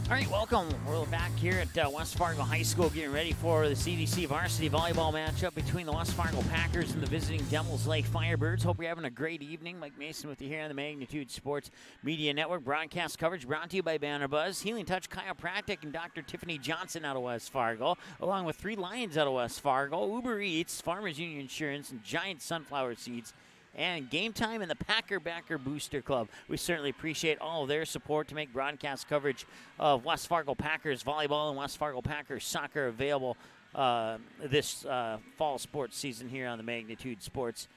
All right, welcome. We're back here at West Fargo High School getting ready for the CDC varsity volleyball matchup between the West Fargo Packers and the visiting Devils Lake Firebirds. Hope you're having a great evening. Mike Mason with you here on the Magnitude Sports Media Network. Broadcast coverage brought to you by Banner Buzz, Healing Touch Chiropractic, and Dr. Tiffany Johnson out of West Fargo, along with 3 Lions out of West Fargo, Uber Eats, Farmers Union Insurance, and Giant Sunflower Seeds, and Game Time and the Packer Backer Booster Club. We certainly appreciate all of their support to make broadcast coverage of West Fargo Packers volleyball and West Fargo Packers soccer available this fall sports season here on the Magnitude Sports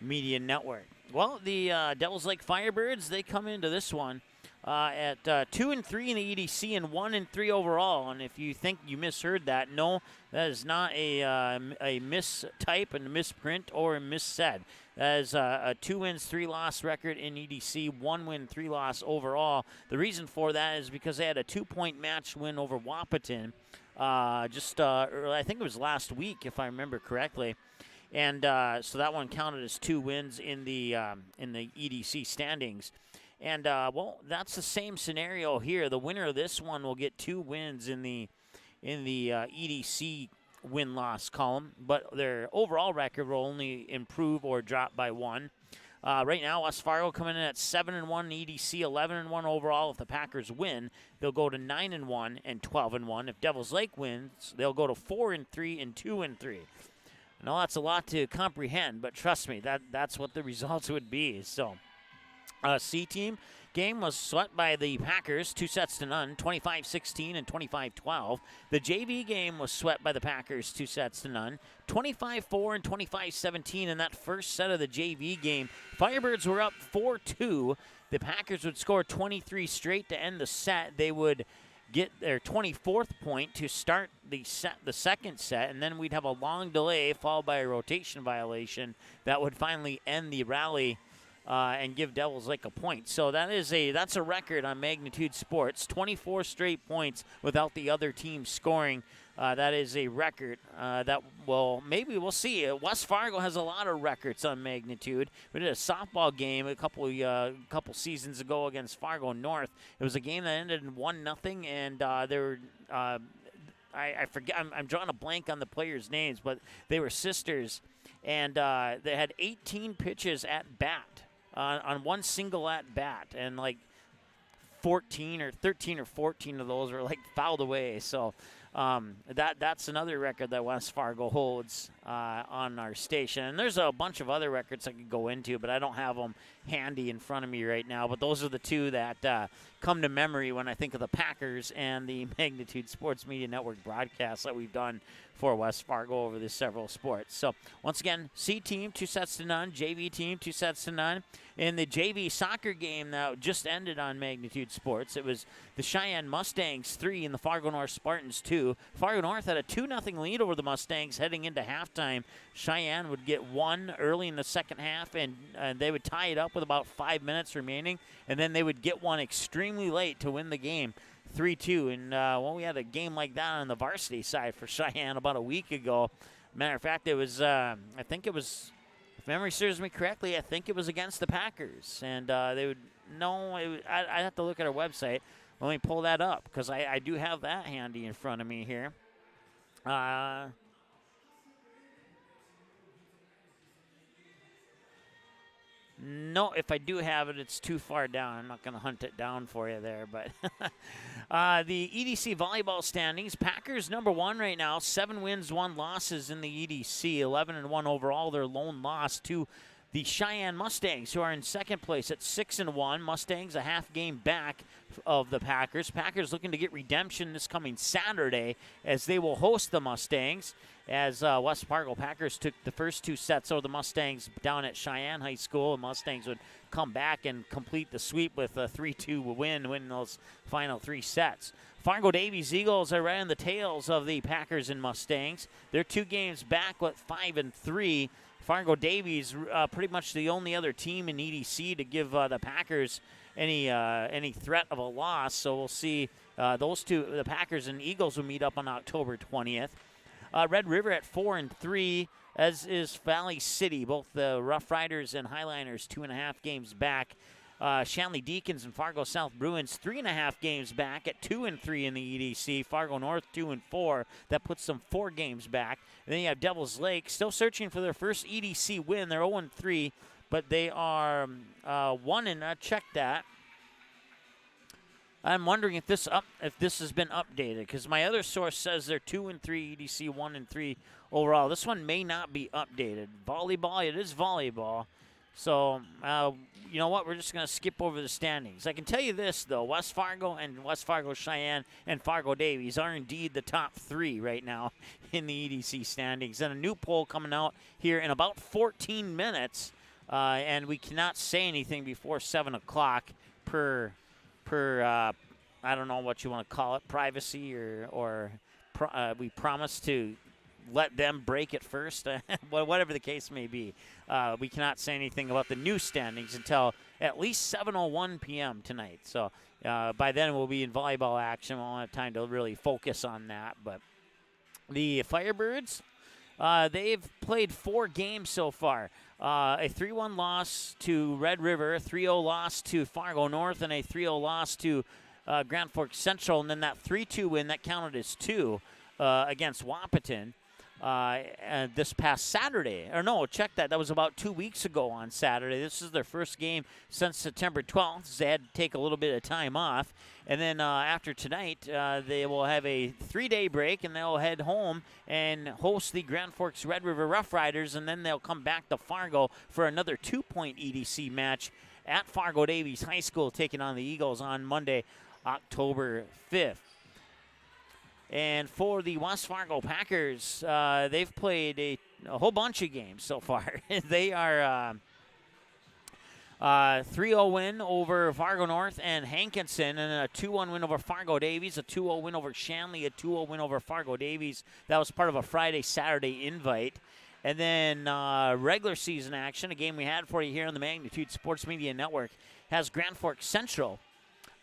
Media Network. Well, the Devils Lake Firebirds, they come into this one at 2-3 in the EDC and 1-3 overall. And if you think you misheard that, no, that is not a mistype and a misprint or a missaid. That is a 2 wins, 3 loss record in EDC, 1 win, 3 loss overall. The reason for that is because they had a 2-point match win over Wahpeton I think it was last week, if I remember correctly. And so that one counted as 2 wins in the EDC standings. And, well, that's the same scenario here. The winner of this one will get 2 wins in the EDC win-loss column, but their overall record will only improve or drop by 1. Right now, West Fargo coming in at 7-1 EDC, 11-1 overall. If the Packers win, they'll go to 9-1 and 12-1. If Devils Lake wins, they'll go to 4-3 and 2-3. I know that's a lot to comprehend, but trust me, that's what the results would be. So, C team game was swept by the Packers, 2-0, 25-16 and 25-12. The JV game was swept by the Packers, 2-0, 25-4 and 25-17. In that first set of the JV game, Firebirds were up 4-2. The Packers would score 23 straight to end the set. They would get their 24th point to start the second set, and then we'd have a long delay followed by a rotation violation that would finally end the rally and give Devils Lake a point. So that's a record on Magnitude Sports. 24 straight points without the other team scoring. That is a record maybe we'll see. West Fargo has a lot of records on Magnitude. We did a softball game a couple seasons ago against Fargo North. It was a game that ended in 1-0, and I forget. I'm drawing a blank on the players' names, but they were sisters, and they had 18 pitches at bat. On one single at bat, and like 13 or 14 of those were like fouled away. So that's another record that West Fargo holds on our station. And there's a bunch of other records I could go into, but I don't have them handy in front of me right now. But those are the 2 that come to memory when I think of the Packers and the Magnitude Sports Media Network broadcasts that we've done for West Fargo over the several sports. So once again, C team 2-0, JV team 2-0. In the JV soccer game that just ended on Magnitude Sports, it was the Cheyenne Mustangs 3 and the Fargo North Spartans 2. Fargo North had a 2-0 lead over the Mustangs heading into halftime. Cheyenne would get 1 early in the second half, and they would tie it up with about 5 minutes remaining, and then they would get 1 extremely late to win the game. 3-2, and we had a game like that on the varsity side for Cheyenne about a week ago. Matter of fact, it was, I think it was, if memory serves me correctly, I think it was against the Packers, and they would, I'd have to look at our website. Let me pull that up, because I do have that handy in front of me here. No, if I do have it, it's too far down. I'm not going to hunt it down for you there. But the EDC volleyball standings, Packers number 1 right now, 7 wins, 1 losses in the EDC, 11-1 overall. Their lone loss to the Cheyenne Mustangs, who are in second place at 6-1. Mustangs a half game back of the Packers. Packers looking to get redemption this coming Saturday as they will host the Mustangs, as West Fargo Packers took the first 2 sets over the Mustangs down at Cheyenne High School. The Mustangs would come back and complete the sweep with a 3-2 win those final 3 sets. Fargo Davies Eagles are right on the tails of the Packers and Mustangs. They're 2 games back with 5-3. Fargo Davies pretty much the only other team in EDC to give the Packers any threat of a loss. So we'll see those 2, the Packers and Eagles, will meet up on October 20th. Red River at 4-3, as is Valley City. Both the Rough Riders and Highliners 2.5 games back. Shanley Deacons and Fargo South Bruins 3.5 games back at 2-3 in the EDC. Fargo North 2-4. That puts them 4 games back. And then you have Devils Lake still searching for their first EDC win. They're 0-3, but they are 1 check that. I'm wondering if this has been updated, because my other source says they're 2-3 EDC, 1-3 overall. This one may not be updated. Volleyball, it is volleyball. So, you know what? We're just going to skip over the standings. I can tell you this, though. West Fargo and West Fargo Cheyenne and Fargo Davies are indeed the top 3 right now in the EDC standings. And a new poll coming out here in about 14 minutes. And we cannot say anything before 7 o'clock per I don't know what you want to call it, privacy or we promise to let them break it first, whatever the case may be. We cannot say anything about the new standings until at least 7:01 p.m. tonight. So by then we'll be in volleyball action. We won't have time to really focus on that. But the Firebirds, they've played 4 games so far. A 3-1 loss to Red River, a 3-0 loss to Fargo North, and a 3-0 loss to Grand Forks Central. And then that 3-2 win, that counted as 2 against Wahpeton this past Saturday. Or no, check that. That was about 2 weeks ago on Saturday. This is their first game since September 12th. So they had to take a little bit of time off. And then after tonight, they will have a 3-day break, and they'll head home and host the Grand Forks Red River Rough Riders, and then they'll come back to Fargo for another 2-point EDC match at Fargo Davies High School, taking on the Eagles on Monday, October 5th. And for the West Fargo Packers, they've played a whole bunch of games so far. They are 3-0 win over Fargo North and Hankinson, and a 2-1 win over Fargo Davies, a 2-0 win over Shanley, a 2-0 win over Fargo Davies. That was part of a Friday-Saturday invite. And then regular season action, a game we had for you here on the Magnitude Sports Media Network, has Grand Forks Central,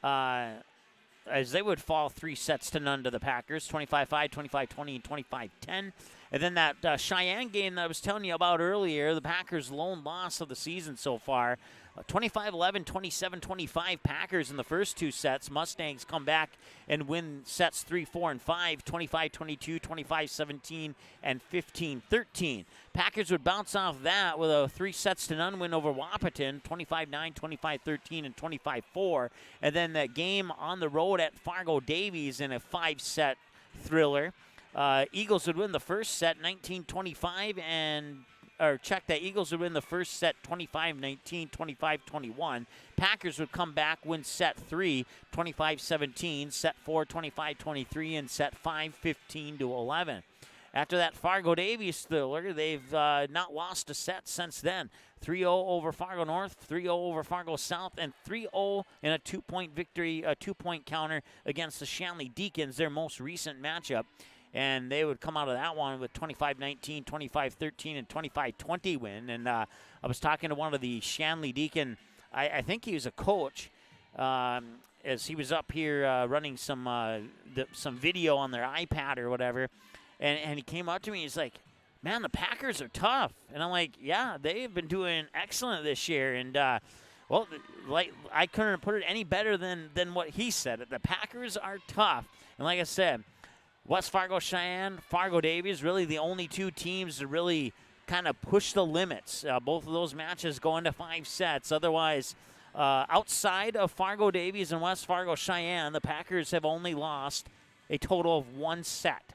as they would fall 3-0 to the Packers, 25-5, 25-20, and 25-10. And then that Cheyenne game that I was telling you about earlier, the Packers' lone loss of the season so far, 25-11, 27-25 Packers in the first 2 sets. Mustangs come back and win sets 3, 4, and 5, 25-22, 25-17, and 15-13. Packers would bounce off that with a 3-0 win over Wahpeton, 25-9, 25-13, and 25-4. And then that game on the road at Fargo Davies in a 5-set thriller. Eagles would win the first set 19-25 Eagles would win the first set 25-19, 25-21. Packers would come back, win set 3, 25-17, set 4, 25-23, and set 5, 15-11. After that Fargo Davies thriller, they've not lost a set since then. 3-0 over Fargo North, 3-0 over Fargo South, and 3-0 in a 2-point victory, a 2-point counter against the Shanley Deacons, their most recent matchup. And they would come out of that one with 25-19, 25-13, and 25-20 win. And I was talking to one of the Shanley Deacon, I think he was a coach, as he was up here running some video on their iPad or whatever. And he came up to me, he's like, man, the Packers are tough. And I'm like, yeah, they've been doing excellent this year. And, well, like I couldn't put it any better than what he said. The Packers are tough. And like I said, West Fargo Cheyenne, Fargo Davies, really the only 2 teams to really kind of push the limits. Both of those matches going to 5 sets. Otherwise, outside of Fargo Davies and West Fargo Cheyenne, the Packers have only lost a total of 1 set.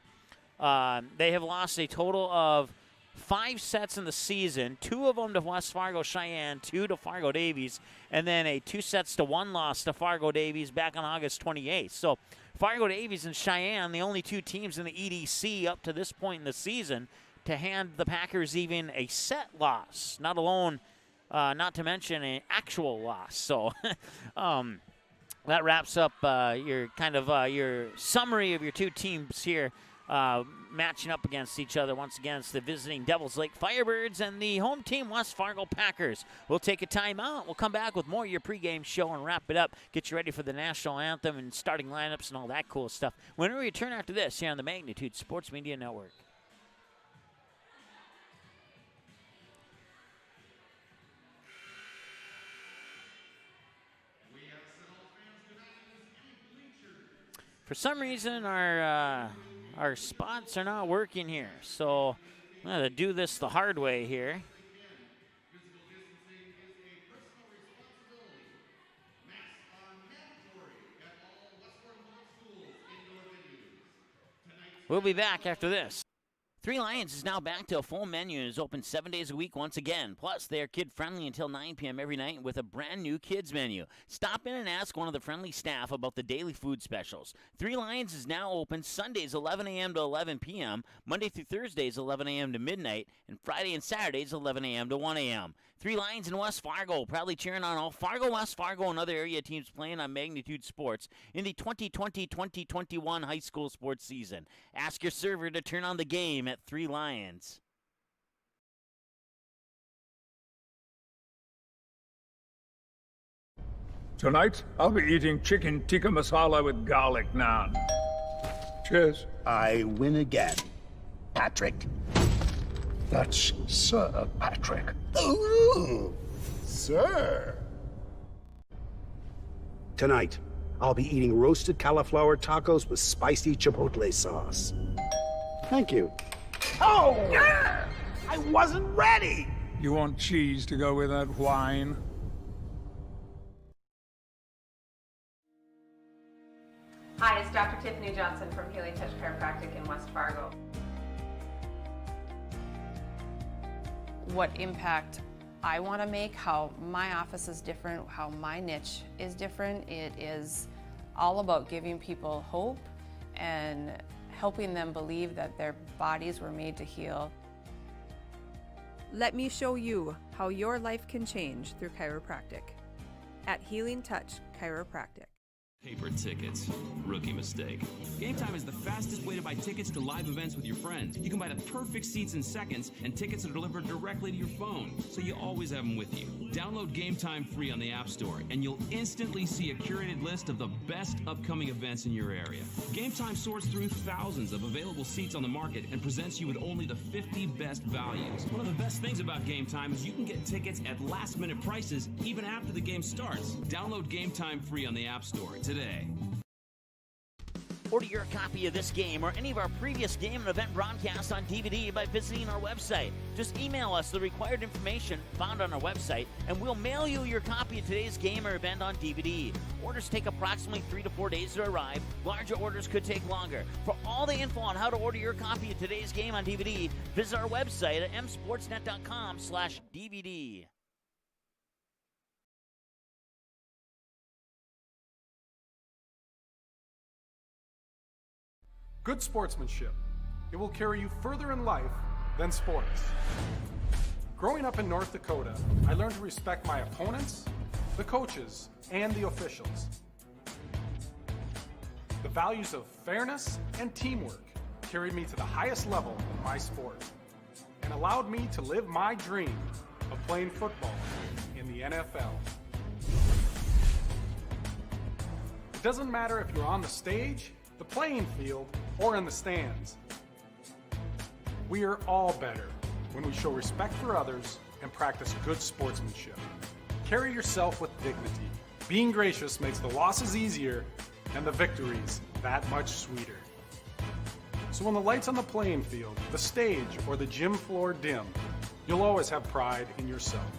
They have lost a total of 5 sets in the season, 2 of them to West Fargo Cheyenne, 2 to Fargo Davies, and then a 2-1 loss to Fargo Davies back on August 28th. So Fargo Davies and Cheyenne, the only 2 teams in the EDC up to this point in the season to hand the Packers even a set loss, not to mention an actual loss. So that wraps up your summary of your 2 teams here matching up against each other. Once again, it's the visiting Devils Lake Firebirds and the home team West Fargo Packers. We'll take a timeout. We'll come back with more of your pregame show and wrap it up. Get you ready for the national anthem and starting lineups and all that cool stuff when we return after this here on the Magnitude Sports Media Network. For some reason, our spots are not working here, so I'm going to do this the hard way here. We'll be back after this. Three Lions is now back to a full menu and is open 7 days a week once again. Plus, they are kid-friendly until 9 p.m. every night with a brand-new kids menu. Stop in and ask one of the friendly staff about the daily food specials. Three Lions is now open Sundays 11 a.m. to 11 p.m., Monday through Thursdays 11 a.m. to midnight, and Friday and Saturdays 11 a.m. to 1 a.m. Three Lions in West Fargo, proudly cheering on all Fargo, West Fargo, and other area teams playing on Magnitude Sports in the 2020-2021 high school sports season. Ask your server to turn on the game at Three Lions. Tonight, I'll be eating chicken tikka masala with garlic naan. Cheers. I win again. Patrick. That's Sir Patrick. Ooh, sir. Tonight, I'll be eating roasted cauliflower tacos with spicy chipotle sauce. Thank you. Oh! I wasn't ready! You want cheese to go with that wine? Hi, it's Dr. Tiffany Johnson from Healing Touch Chiropractic in West Fargo. What impact I want to make, how my office is different, how my niche is different. It is all about giving people hope and helping them believe that their bodies were made to heal. Let me show you how your life can change through chiropractic at Healing Touch Chiropractic. Paper tickets. Rookie mistake. Game Time is the fastest way to buy tickets to live events with your friends. You can buy the perfect seats in seconds, and tickets are delivered directly to your phone, so you always have them with you. Download Game Time free on the App Store, and you'll instantly see a curated list of the best upcoming events in your area. Game Time sorts through thousands of available seats on the market and presents you with only the 50 best values. One of the best things about Game Time is you can get tickets at last-minute prices even after the game starts. Download Game Time free on the App Store today. Order your copy of this game or any of our previous game and event broadcasts on DVD by visiting our website. Just email us the required information found on our website, and we'll mail you your copy of today's game or event on DVD. Orders take approximately 3 to 4 days to arrive. Larger orders could take longer. For all the info on how to order your copy of today's game on DVD, visit our website at msportsnet.com/DVD. Good sportsmanship. It will carry you further in life than sports. Growing up in North Dakota, I learned to respect my opponents, the coaches, and the officials. The values of fairness and teamwork carried me to the highest level in my sport and allowed me to live my dream of playing football in the NFL. It doesn't matter if you're on the stage, the playing field, or in the stands. We are all better when we show respect for others and practice good sportsmanship. Carry yourself with dignity. Being gracious makes the losses easier and the victories that much sweeter. So when the lights on the playing field, the stage, or the gym floor dim, you'll always have pride in yourself.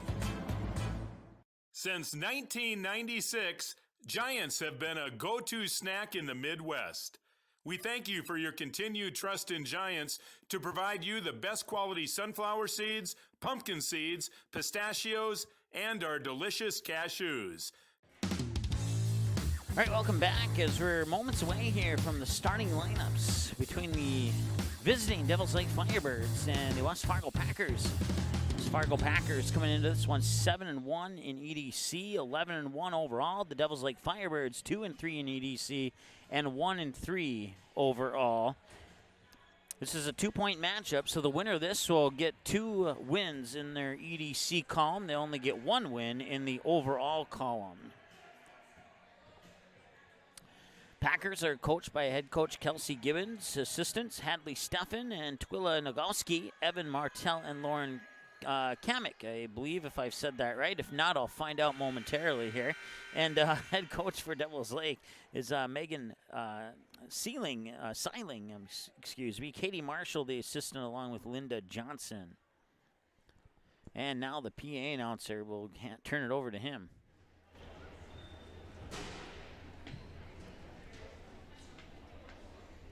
Since 1996, Giants have been a go-to snack in the Midwest. We thank you for your continued trust in Giants to provide you the best quality sunflower seeds, pumpkin seeds, pistachios, and our delicious cashews. All right, welcome back as we're moments away here from the starting lineups between the visiting Devils Lake Firebirds and the West Fargo Packers. West Fargo Packers coming into this one 7-1 in EDC, 11-1 overall. The Devils Lake Firebirds 2-3 in EDC and 1-3 overall. This is a 2-point matchup, so the winner of this will get 2 wins in their EDC column. They only get 1 win in the overall column. Packers are coached by head coach Kelsey Gibbons, assistants Hadley Steffen and Twila Nogowski, Evan Martell and Lauren Kamek, I believe, if I've said that right. If not, I'll find out momentarily here. And head coach for Devils Lake is Megan Seiling, excuse me. Katie Marshall, the assistant, along with Linda Johnson. And now the PA announcer will turn it over to him.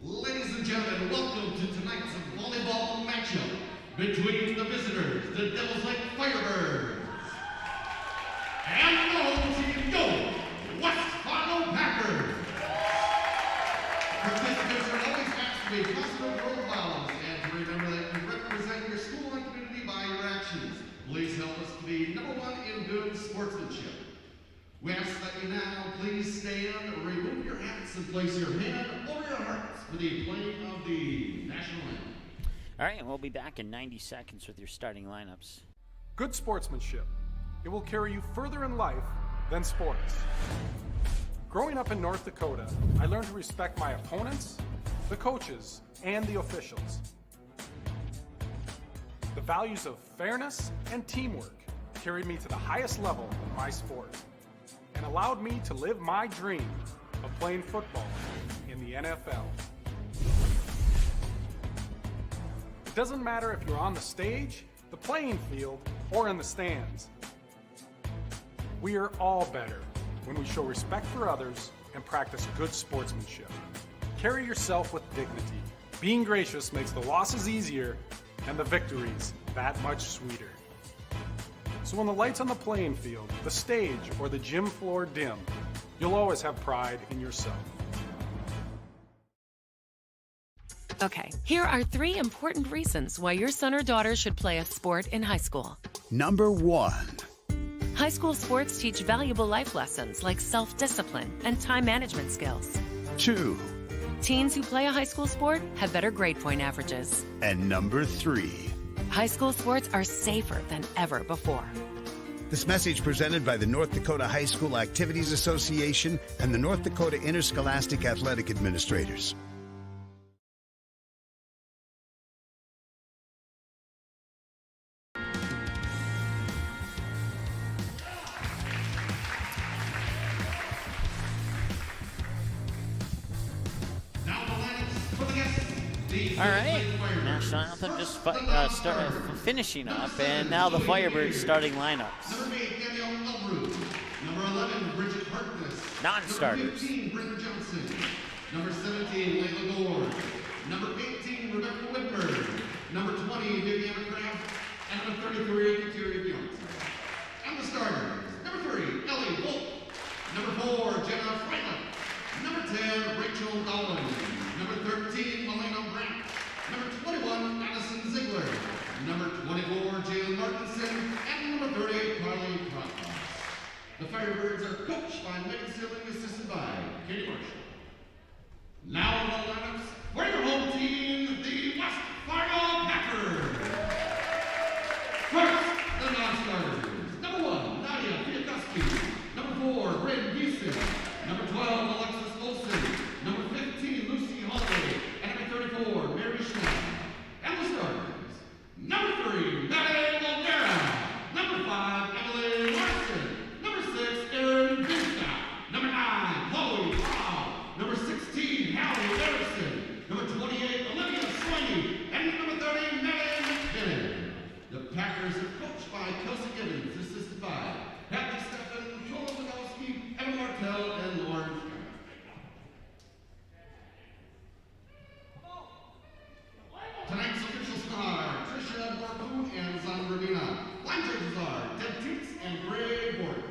Ladies and gentlemen, welcome to tonight's volleyball matchup between the visitors, the Devils Lake Firebirds, and the home team, go, West Fargo Packers. Participants are always asked to be positive role models and to remember that you represent your school and community by your actions. Please help us to be number one in good sportsmanship. We ask that you now please stand, remove your hats, and place your hand over your hearts for the playing of the national anthem. All right, and we'll be back in 90 seconds with your starting lineups. Good sportsmanship. It will carry you further in life than sports. Growing up in North Dakota, I learned to respect my opponents, the coaches, and the officials. The values of fairness and teamwork carried me to the highest level in my sport and allowed me to live my dream of playing football in the NFL. It doesn't matter if you're on the stage, the playing field, or in the stands. We are all better when we show respect for others and practice good sportsmanship. Carry yourself with dignity. Being gracious makes the losses easier and the victories that much sweeter. So when the lights on the playing field, the stage, or the gym floor dim, you'll always have pride in yourself. Okay, here are 3 important reasons why your son or daughter should play a sport in high school. Number 1. High school sports teach valuable life lessons like self-discipline and time management skills. 2. Teens who play a high school sport have better grade point averages. And number 3. High school sports are safer than ever before. This message presented by the North Dakota High School Activities Association and the North Dakota Interscholastic Athletic Administrators. All right, national anthem just finishing up, and now the Firebirds starting lineups. Number 8, Danielle Elbrook. Number 11, Bridget Harkness. Non-starters. Number 15, Brenda Johnson. Number 17, Layla Gore. Number 18, Rebecca Whitburn. Number 20, Viviana Kraft. And number 33, Kateria Beyonce. And the starters. Number 3, Ellie Volk. Number 4, Jenna Freilich. Number 10, Rachel Dolan. Number 13, Melena Brandt. Number 21, Addison Ziegler. Number 24, Jalen Martinson. And number 30, Carly Cross. The Firebirds are coached by Megan Sealing, assisted by Katie Marshall. Now in the lineups for your home team, the West Fargo Packers. First, the non-starters. Number 1, Nadia Fiakoski. Number 4, Bryn Beeson. Number 12, Alexis Olsen. Number 15, Lucy Holiday. And number 34, Mary Schmidt. And the starters. Number 3, Maddie Olvera. Number 5, Emily Larson. Number 6, Erin Binstock. Number 9, Chloe Powell. Number 16, Hallie Erickson. Number 28, Olivia Sweeney. And number 30, Megan McKinnon. The Packers are coached by Kelsey Gibbons, assisted by Kathy Steffen, Joel Wadowski, Evan Martell, and Lauren Sharp. Tonight's official star, Trisha Barboon and Zana Rabina. Line judges are Deb Teets and Greg Gordon.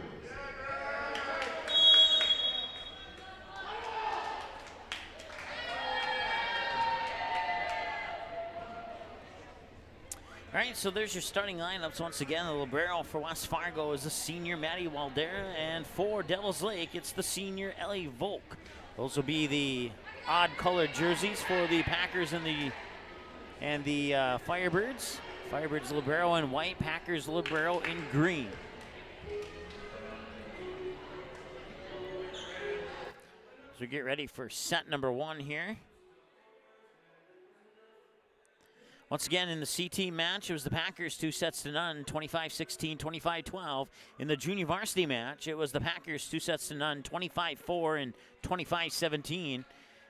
All right, so there's your starting lineups once again. The libero for West Fargo is the senior Maddie Waldera, and for Devils Lake, it's the senior Ellie Volk. Those will be the odd-colored jerseys for the Packers and the Firebirds. Firebirds libero in white, Packers libero in green. So we get ready for set number 1 here. Once again, in the CT match, it was the Packers 2-0, 25-16, 25-12. In the junior varsity match, it was the Packers 2-0, 25-4, and 25-17.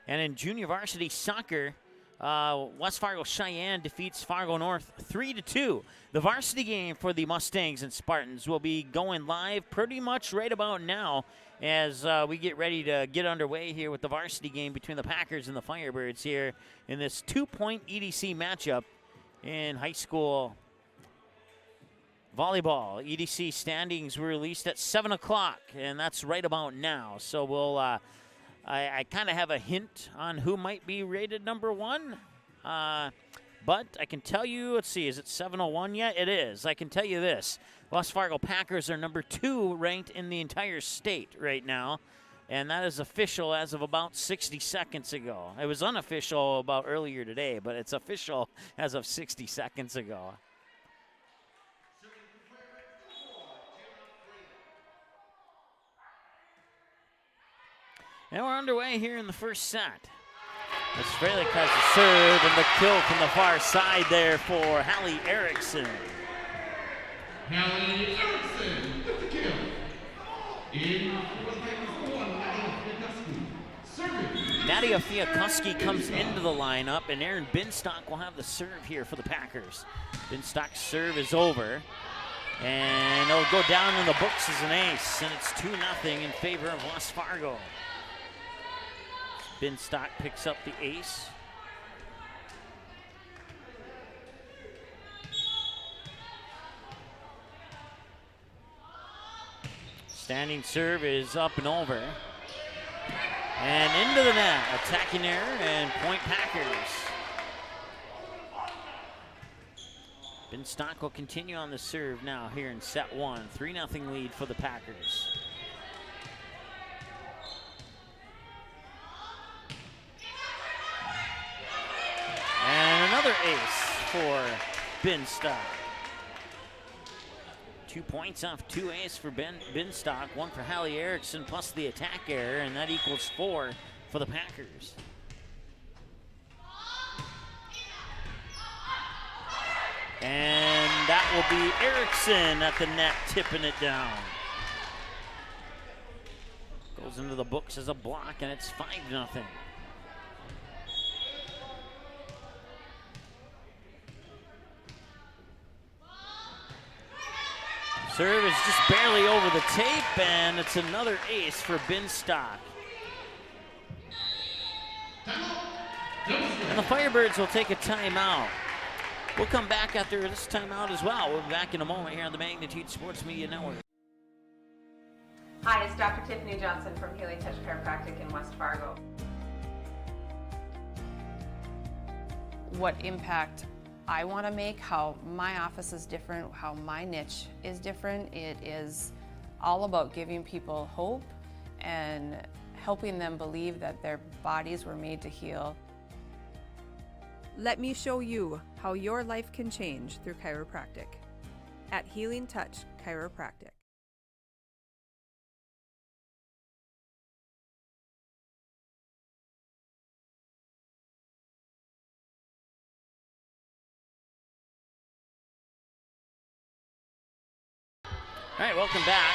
And in junior varsity soccer, West Fargo Cheyenne defeats Fargo North 3-2. The varsity game for the Mustangs and Spartans will be going live pretty much right about now as we get ready to get underway here with the varsity game between the Packers and the Firebirds here in this 2-point EDC matchup in high school volleyball. EDC standings were released at 7 o'clock, and that's right about now. So we'll, I kind of have a hint on who might be rated number 1. But I can tell you, let's see, is it 7:01 yet? It is. I can tell you this. West Fargo Packers are number 2 ranked in the entire state right now, and that is official as of about 60 seconds ago. It was unofficial about earlier today, but it's official as of 60 seconds ago. And we're underway here in the first set. As Frelick has the serve and the kill from the far side there for Hallie Erickson. Hallie Erickson with the kill. In Nadia Fiakuski comes into the lineup, and Aaron Binstock will have the serve here for the Packers. Binstock's serve is over, and it'll go down in the books as an ace, and it's 2-0 in favor of West Fargo. Binstock picks up the ace. Standing serve is up and over. And into the net, attacking there, and point Packers. Binstock will continue on the serve now here in set 1. 3-0 lead for the Packers. And another ace for Binstock. 2 points off 2 ace for Binstock, 1 for Hallie Erickson plus the attack error, and that equals 4 for the Packers. And that will be Erickson at the net, tipping it down. Goes into the books as a block, and it's 5-0. Serve is just barely over the tape, and it's another ace for Binstock. And the Firebirds will take a timeout. We'll come back after this timeout as well. We'll be back in a moment here on the Magnitude Sports Media Network. Hi, it's Dr. Tiffany Johnson from Healing Touch Chiropractic in West Fargo. What impact I want to make, how my office is different, how my niche is different. It is all about giving people hope and helping them believe that their bodies were made to heal. Let me show you how your life can change through chiropractic at Healing Touch Chiropractic. All right, welcome back.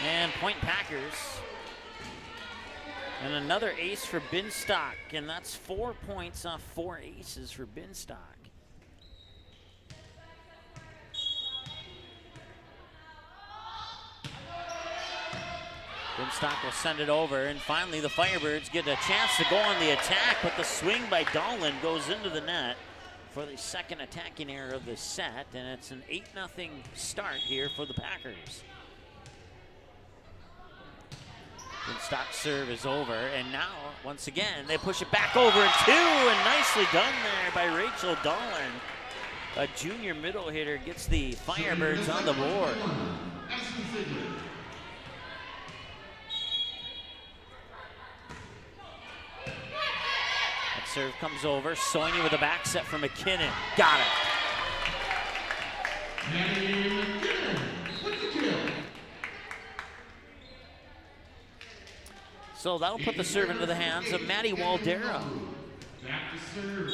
And point Packers. And another ace for Binstock, and that's 4 points off 4 aces for Binstock. Binstock will send it over, and finally the Firebirds get a chance to go on the attack, but the swing by Dolan goes into the net for the second attacking error of the set, and it's an 8-0 start here for the Packers. Binstock's serve is over, and now, once again, they push it back over in 2, and nicely done there by Rachel Dolan. A junior middle hitter gets the Firebirds on the board. That serve comes over. Soini with a back set for McKinnon. Got it. So that'll put the serve into the hands of Maddie Waldera.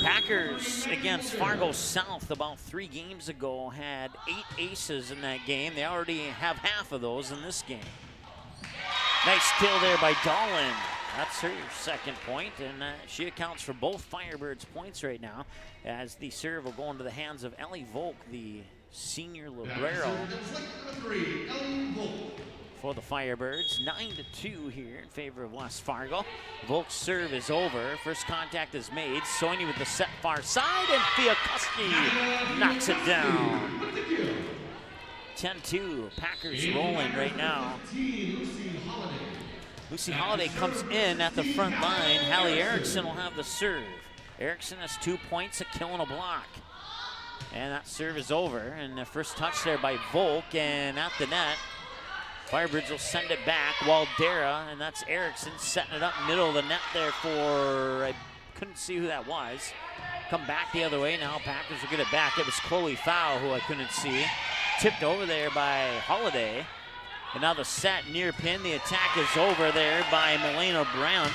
Packers against Fargo South about 3 games ago had 8 aces in that game. They already have half of those in this game. Nice kill there by Dolan. That's her second point, and she accounts for both Firebirds points right now, as the serve will go into the hands of Ellie Volk, the senior libero for the Firebirds. 9-2 here in favor of West Fargo. Volk's serve is over. First contact is made. Soini with the set far side, and Fiakuski knocks it down. 10-2. Packers rolling right now. Lucy Holiday comes in at the front line. Hallie Erickson will have the serve. Erickson has 2 points, a kill and a block. And that serve is over. And the first touch there by Volk, and at the net, Firebirds will send it back. Waldera, and that's Erickson setting it up middle of the net there for, I couldn't see who that was. Come back the other way now. Packers will get it back. It was Chloe Fowl, who I couldn't see. Tipped over there by Holiday. And now the set near pin. The attack is over there by Milena Brandt.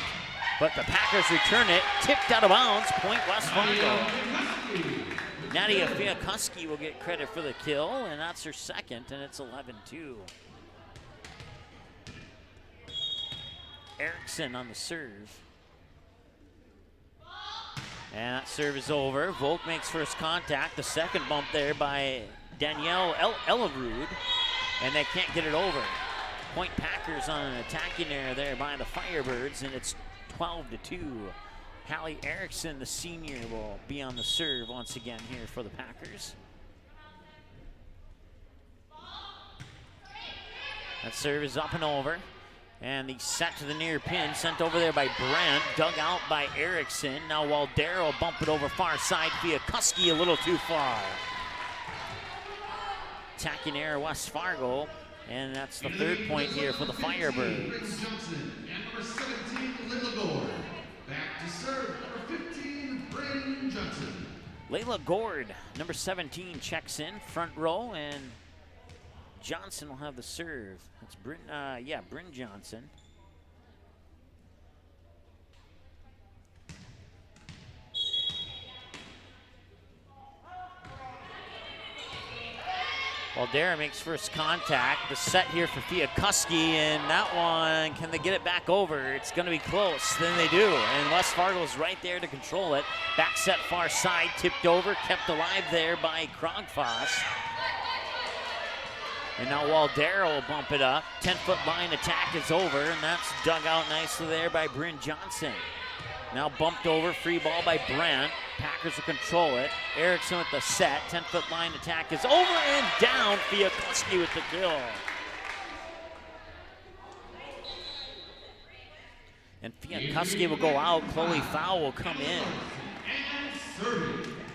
But the Packers return it. Tipped out of bounds. Point West Fargo. Nadia Fiakuski will get credit for the kill, and that's her second, and it's 11-2. Erickson on the serve. And that serve is over. Volk makes first contact. The second bump there by Danielle Elerud, and they can't get it over. Point Packers on an attacking error there by the Firebirds, and it's 12-2. Hallie Erickson, the senior, will be on the serve once again here for the Packers. That serve is up and over. And the set to the near pin, sent over there by Brandt, dug out by Erickson. Now Waldera will bump it over far side. Fiakuski a little too far. Attacking error West Fargo, and that's the third point here for the Firebirds. Johnson and number 17, Layla Gord. Back to serve, number 15, Bryn Johnson. Layla Gord, number 17, checks in, front row, and Johnson will have the serve. It's Bryn Johnson. Waldera makes first contact. The set here for Fiakuski, and that one, can they get it back over? It's going to be close. Then they do, and West Fargo's right there to control it. Back set far side, tipped over, kept alive there by Krogfoss. And now Waldera will bump it up. 10-foot line attack is over, and that's dug out nicely there by Bryn Johnson. Now bumped over, free ball by Brandt. Packers will control it. Erickson with the set. 10-foot line attack is over and down. Fiakuski with the kill. And Fiakuski will go out. Chloe Fowl will come in.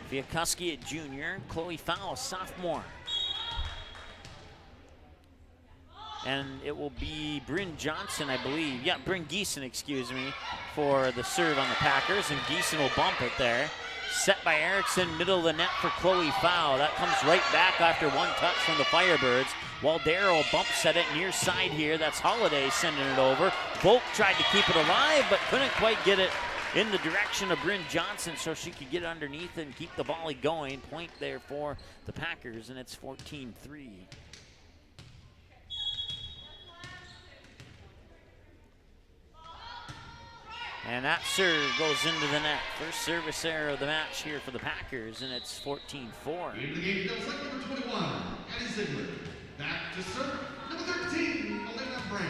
Fiakuski a junior. Chloe Fowl a sophomore. And it will be Bryn Johnson, I believe. Yeah, Bryn Geeson, excuse me, for the serve on the Packers. And Geeson will bump it there. Set by Erickson, middle of the net for Chloe Fowl. That comes right back after one touch from the Firebirds. Waldera will bump set it near side here. That's Holiday sending it over. Volk tried to keep it alive, but couldn't quite get it in the direction of Bryn Johnson so she could get underneath and keep the volley going. Point there for the Packers, and it's 14-3. And that serve goes into the net. First service error of the match here for the Packers, and it's 14-4. Into the game, number 21, Addie Ziegler. Back to serve, number 13, Olivia Brandt.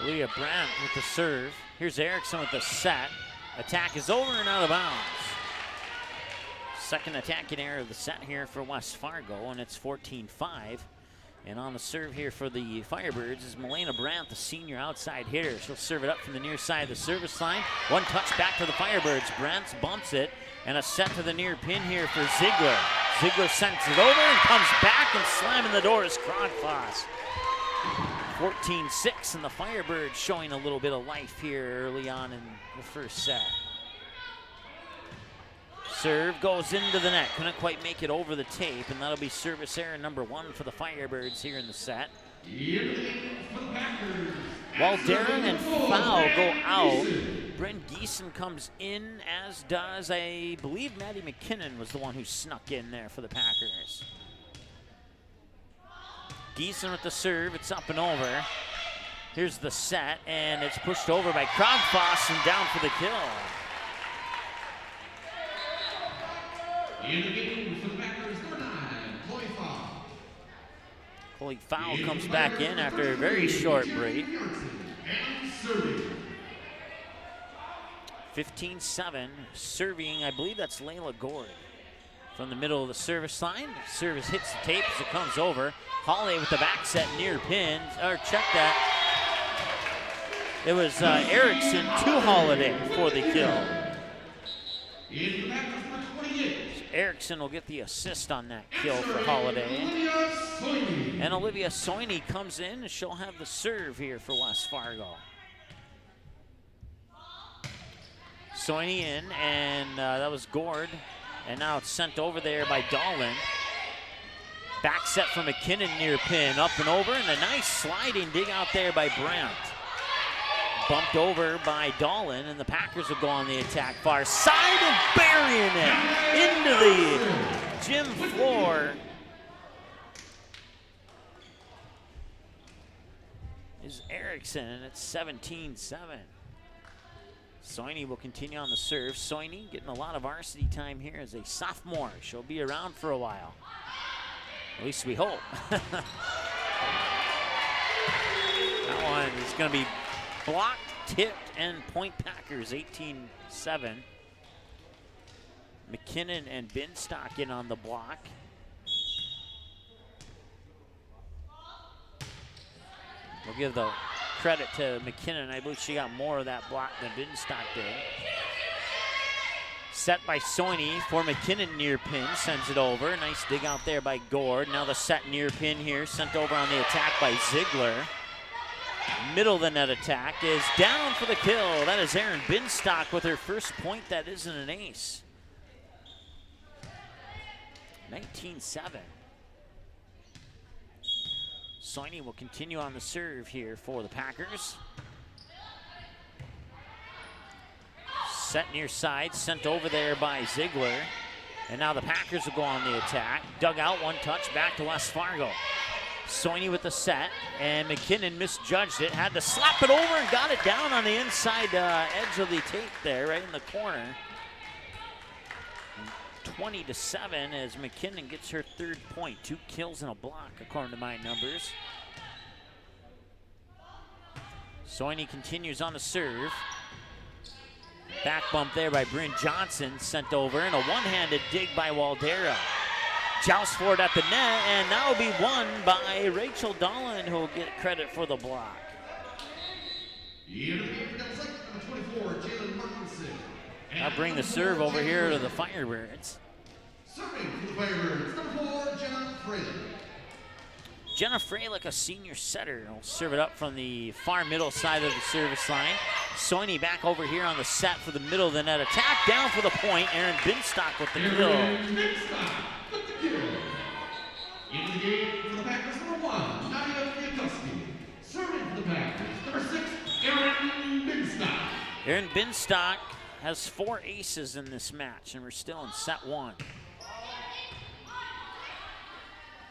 Olivia Brandt with the serve. Here's Erickson with the set. Attack is over and out of bounds. Second attacking error of the set here for West Fargo, and it's 14-5. And on the serve here for the Firebirds is Milena Brandt, the senior outside hitter. She'll serve it up from the near side of the service line. One touch back to the Firebirds. Brandt bumps it, and a set to the near pin here for Ziegler. Ziegler sends it over and comes back, and slamming the door is Krogfoss. 14-6, and the Firebirds showing a little bit of life here early on in the first set. Serve goes into the net. Couldn't quite make it over the tape, and that'll be service error number 1 for the Firebirds here in the set. Here for the Packers, Waldera and Foul go out. Brent Geeson comes in, as does, I believe, Maddie McKinnon was the one who snuck in there for the Packers. Geeson with the serve, it's up and over. Here's the set, and it's pushed over by Krogfoss and down for the kill. In the game for the Packers, number 9, Chloe Fowl. Chloe Fowl comes back in after a very short break. 15-7, serving, I believe that's Layla Gord. From the middle of the service line, service hits the tape as it comes over. Holiday with the back set near pin, or check that. It was Erickson to Holiday for the kill. Erickson will get the assist on that kill for Holiday. And Olivia Soini comes in, and she'll have the serve here for West Fargo. Soini in, and that was Gord. And now it's sent over there by Dolan. Back set for McKinnon near pin, up and over, and a nice sliding dig out there by Brandt. Bumped over by Dolan, and the Packers will go on the attack. Far side and burying it into the gym floor. Is Erickson, and it's 17-7. Soini will continue on the serve. Soini getting a lot of varsity time here as a sophomore. She'll be around for a while. At least we hope. That one is going to be blocked, tipped, and point Packers, 18-7. McKinnon and Binstock in on the block. We'll give the credit to McKinnon. I believe she got more of that block than Binstock did. Set by Soini for McKinnon near pin, sends it over. Nice dig out there by Gord. Now the set near pin here, sent over on the attack by Ziegler. Middle of the net attack is down for the kill. That is Erin Binstock with her first point. That isn't an ace. 19-7. Soini will continue on the serve here for the Packers. Set near side, sent over there by Ziegler. And now the Packers will go on the attack. Dug out, one touch, back to West Fargo. Soini with the set, and McKinnon misjudged it. Had to slap it over and got it down on the inside edge of the tape there, right in the corner. 20-7 as McKinnon gets her third point. 2 kills and a block, according to my numbers. Soini continues on the serve. Back bump there by Bryn Johnson, sent over, and a one-handed dig by Waldera. Joust for it at the net, and that will be won by Rachel Dolan, who will get credit for the block. I'll bring the serve over here to the Firebirds. Serving for the Firebirds, number 4, Jenna Fralick. Jenna Fralick, a senior setter, will serve it up from the far middle side of the service line. Soini back over here on the set for the middle of the net attack. Down for the point, Erin Binstock with the kill. Erin Binstock with the kill. Into the game for the Packers, number 1, Nadia Fiatowski. Serving for the Packers, number 6, Erin Binstock. Erin Binstock has 4 aces in this match, and we're still in set 1.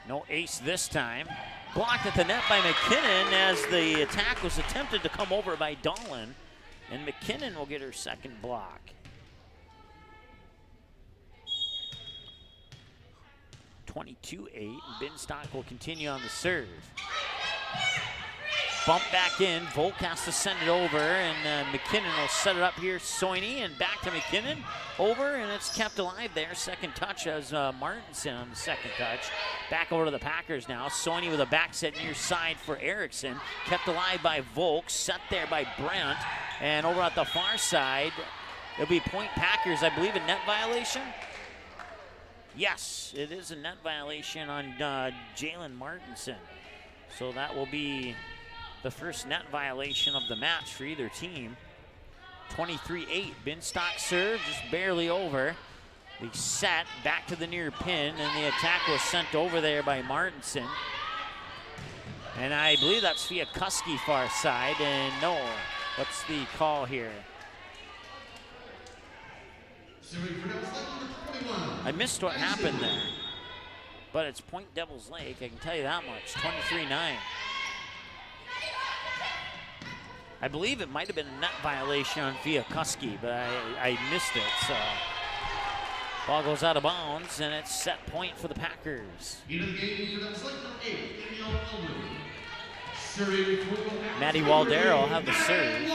No ace this time. Blocked at the net by McKinnon as the attack was attempted to come over by Dolan, and McKinnon will get her second block. (22-8), and Binstock will continue on the serve. Bump back in, Volk has to send it over, and McKinnon will set it up here. Soini, and back to McKinnon, over, and it's kept alive there. Second touch as Martinson on the second touch. Back over to the Packers now. Soini with a back set near side for Erickson. Kept alive by Volk, set there by Brandt, and over at the far side, it'll be point Packers, I believe, a net violation. Yes, it is a net violation on Jalen Martinson. So that will be the first net violation of the match for either team. 23-8, Binstock serve, just barely over. The set, back to the near pin, and the attack was sent over there by Martinson. And I believe that's Fiakuski far side, and no, what's the call here? I missed what happened there, but it's Point Devils Lake, I can tell you that much, 23-9. I believe it might have been a net violation on Fiakuski, but I missed it, so. Ball goes out of bounds, and it's set point for the Packers. Maddie Waldero will have the serve.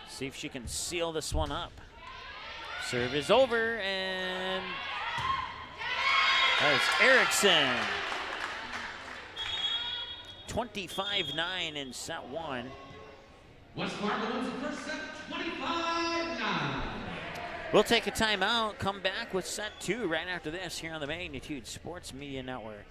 See if she can seal this one up. Serve is over, and that's Erickson. 25-9 in set one. West Fargo wins the first set, 25-9. We'll take a timeout, come back with set two right after this here on the Magnitude Sports Media Network.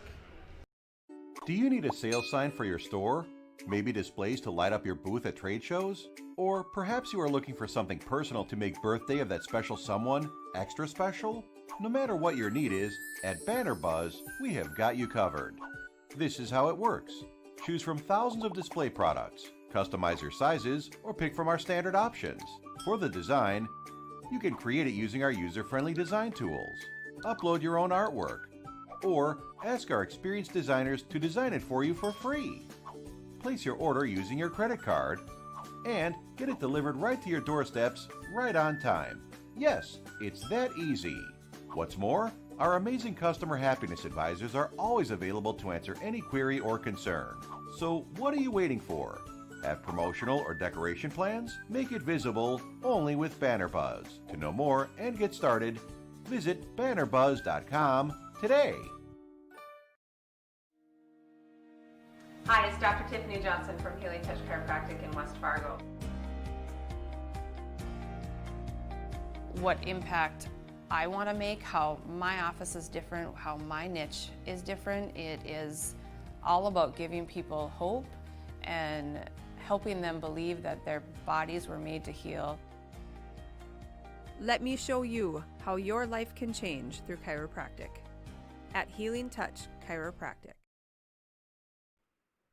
Do you need a sales sign for your store? Maybe displays to light up your booth at trade shows? Or perhaps you are looking for something personal to make birthday of that special someone extra special? No matter what your need is, at Banner Buzz, we have got you covered. This is how it works. Choose from thousands of display products, customize your sizes, or pick from our standard options. For the design, you can create it using our user-friendly design tools, upload your own artwork, or ask our experienced designers to design it for you for free. Place your order using your credit card, and get it delivered right to your doorsteps right on time. Yes, it's that easy. What's more, our amazing customer happiness advisors are always available to answer any query or concern. So what are you waiting for? Have promotional or decoration plans? Make it visible only with Banner Buzz. To know more and get started, visit bannerbuzz.com today. Hi, it's Dr. Tiffany Johnson from Healing Touch Chiropractic in West Fargo. What impact I want to make, how my office is different, how my niche is different. It is all about giving people hope and helping them believe that their bodies were made to heal. Let me show you how your life can change through chiropractic at Healing Touch Chiropractic.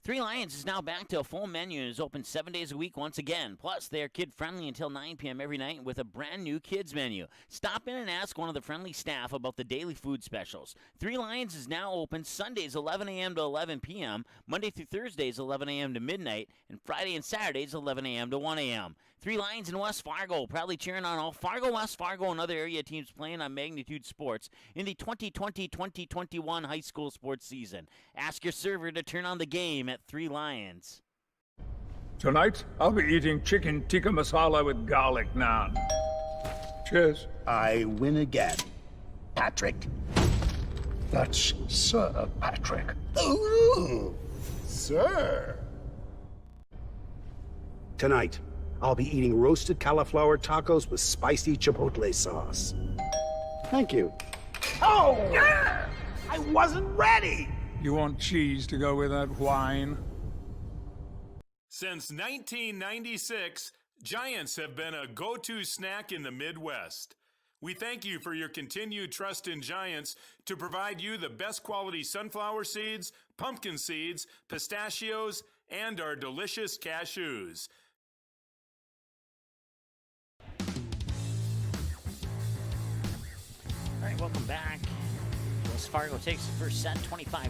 Three Lions is now back to a full menu and is open 7 days a week once again. Plus, they are kid-friendly until 9 p.m. every night with a brand new kids menu. Stop in and ask one of the friendly staff about the daily food specials. Three Lions is now open Sundays 11 a.m. to 11 p.m., Monday through Thursdays 11 a.m. to midnight, and Friday and Saturdays 11 a.m. to 1 a.m. Three Lions in West Fargo, proudly cheering on all Fargo, West Fargo, and other area teams playing on Magnitude Sports in the 2020-2021 high school sports season. Ask your server to turn on the game at Three Lions. Tonight, I'll be eating chicken tikka masala with garlic naan. Cheers. I win again. Patrick. That's Sir Patrick. Ooh, sir. Tonight, I'll be eating roasted cauliflower tacos with spicy chipotle sauce. Thank you. Oh! I wasn't ready! You want cheese to go with that wine? Since 1996, Giants have been a go-to snack in the Midwest. We thank you for your continued trust in Giants to provide you the best quality sunflower seeds, pumpkin seeds, pistachios, and our delicious cashews. All right, welcome back. West Fargo takes the first set, 25-9.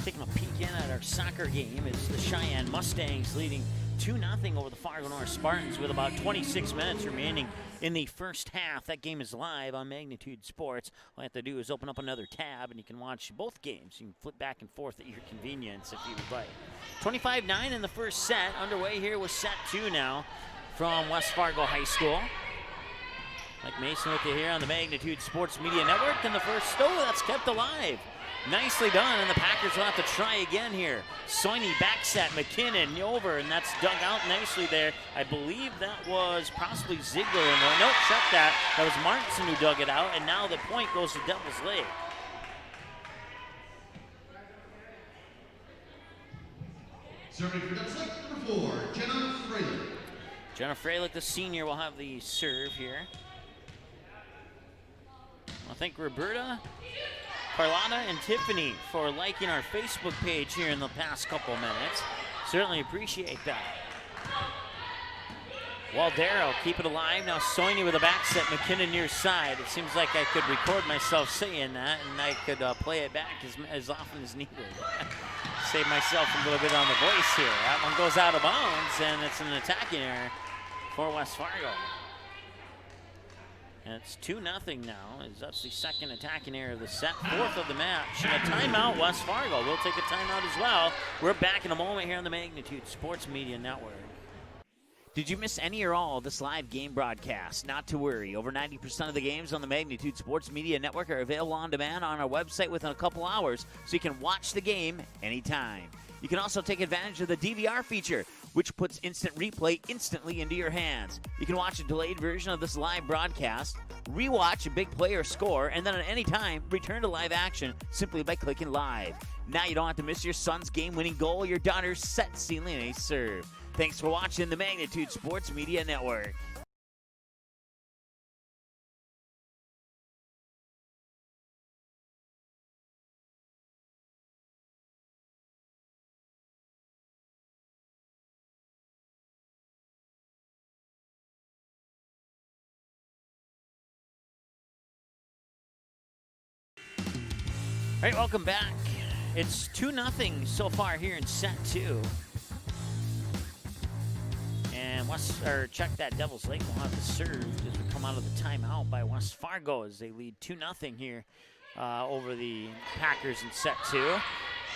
Taking a peek in at our soccer game. It's the Cheyenne Mustangs leading 2-0 over the Fargo North Spartans with about 26 minutes remaining in the first half. That game is live on Magnitude Sports. All you have to do is open up another tab and you can watch both games. You can flip back and forth at your convenience if you would like. 25-9 in the first set. Underway here with set two now from West Fargo High School. Mike Mason with you here on the Magnitude Sports Media Network. And the first that's kept alive. Nicely done, and the Packers will have to try again here. Soini back set, McKinnon over, and that's dug out nicely there. I believe that was possibly Ziegler. And nope, shut that. That was Martinson who dug it out, and now the point goes to Devil's Lake. Serving for Devil's Lake, number 4, Jenna Freilich. Jenna Freilich, the senior, will have the serve here. I think Roberta Carlotta and Tiffany for liking our Facebook page here in the past couple minutes. Certainly appreciate that. Waldero, keep it alive. Now Soini with a back set, McKinnon near side. It seems like I could record myself saying that, and I could play it back as often as needed. Save myself a little bit on the voice here. That one goes out of bounds, and it's an attacking error for West Fargo. And it's 2-0 now, as that's the second attacking error of the set, fourth of the match. And a timeout, West Fargo. We'll take a timeout as well. We're back in a moment here on the Magnitude Sports Media Network. Did you miss any or all of this live game broadcast? Not to worry. Over 90% of the games on the Magnitude Sports Media Network are available on demand on our website within a couple hours, so you can watch the game anytime. You can also take advantage of the DVR feature, which puts instant replay instantly into your hands. You can watch a delayed version of this live broadcast, rewatch a big play or score, and then at any time, return to live action simply by clicking live. Now you don't have to miss your son's game-winning goal or your daughter's set sealing ace serve. Thanks for watching the Magnitude Sports Media Network. All right, welcome back. It's 2-0 so far here in set 2. And check that Devil's Lake will have to serve as we come out of the timeout by West Fargo as they lead 2-0 here over the Packers in set 2.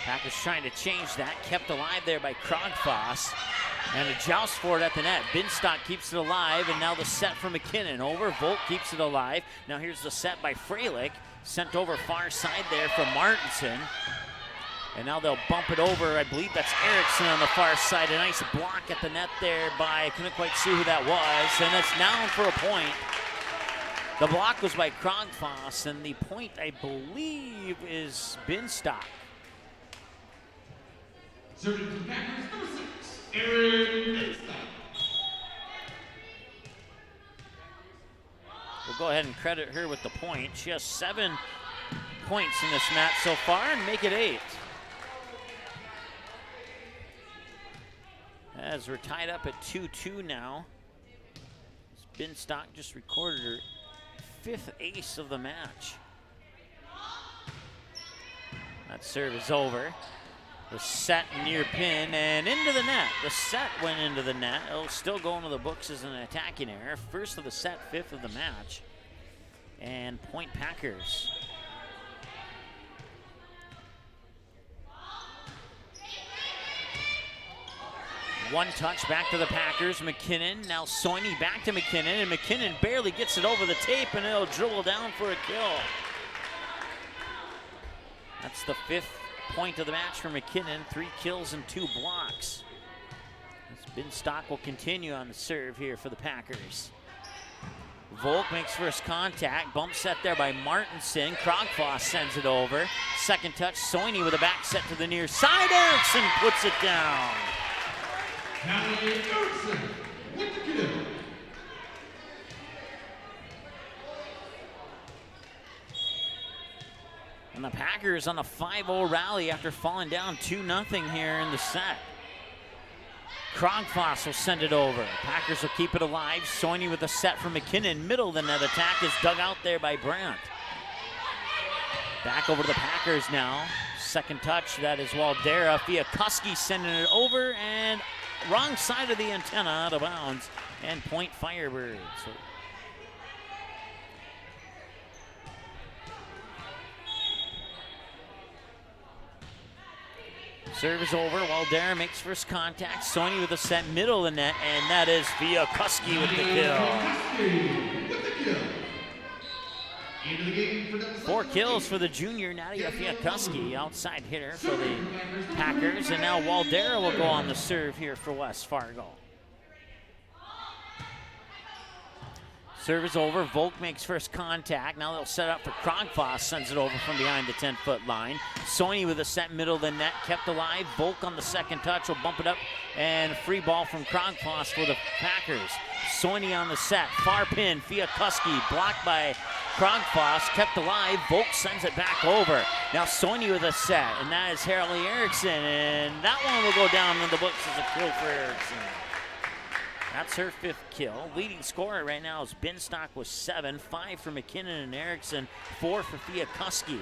Packers trying to change that, kept alive there by Krogfoss. And a joust for it at the net. Binstock keeps it alive, and now the set from McKinnon over. Volk keeps it alive. Now here's the set by Freilich. Sent over far side there from Martinson. And now they'll bump it over. I believe that's Erickson on the far side. A nice block at the net there by, I couldn't quite see who that was. And it's down for a point. The block was by Krogfoss, and the point, I believe, is Binstock. Serving to the Packers, number 6, Aaron Binstock. We'll go ahead and credit her with the point. She has 7 points in this match so far and make it 8. As we're tied up at 2-2 now. Binstock just recorded her 5th ace of the match. That serve is over. The set near pin and into the net. The set went into the net. It'll still go into the books as an attacking error. First of the set, 5th of the match. And point Packers. One touch back to the Packers. McKinnon, now Soini back to McKinnon, and McKinnon barely gets it over the tape, and it'll dribble down for a kill. That's the 5th point of the match for McKinnon. 3 kills and 2 blocks. Binstock will continue on the serve here for the Packers. Volk makes first contact. Bump set there by Martinson. Krogfoss sends it over. Second touch, Soini with a back set to the near side. Erickson puts it down. Erickson with the kill. And the Packers on a 5-0 rally after falling down 2-0 here in the set. Krogfoss will send it over. Packers will keep it alive. Soini with a set from McKinnon. Middle of the net attack is dug out there by Brandt. Back over to the Packers now. Second touch, that is Waldera. Fiakuski sending it over, and wrong side of the antenna, out of bounds, and point Firebirds. Serve is over. Waldera makes first contact. Soini with a set middle of the net, and that is Fiakuski with the kill. 4 kills for the junior Nadia Fiakuski, outside hitter for the Packers, and now Waldera will go on the serve here for West Fargo. Serve is over. Volk makes first contact. Now they'll set up for Krogfoss. Sends it over from behind the 10-foot line. Soini with a set middle of the net. Kept alive. Volk on the second touch will bump it up. And a free ball from Krogfoss for the Packers. Soini on the set. Far pin. Fiakuski blocked by Krogfoss. Kept alive. Volk sends it back over. Now Soini with a set. And that is Harley Erickson. And that one will go down in the books as a kill for Erickson. That's her 5th kill. Leading scorer right now is Binstock with 7, 5 for McKinnon and Erickson, 4 for Fiakuski.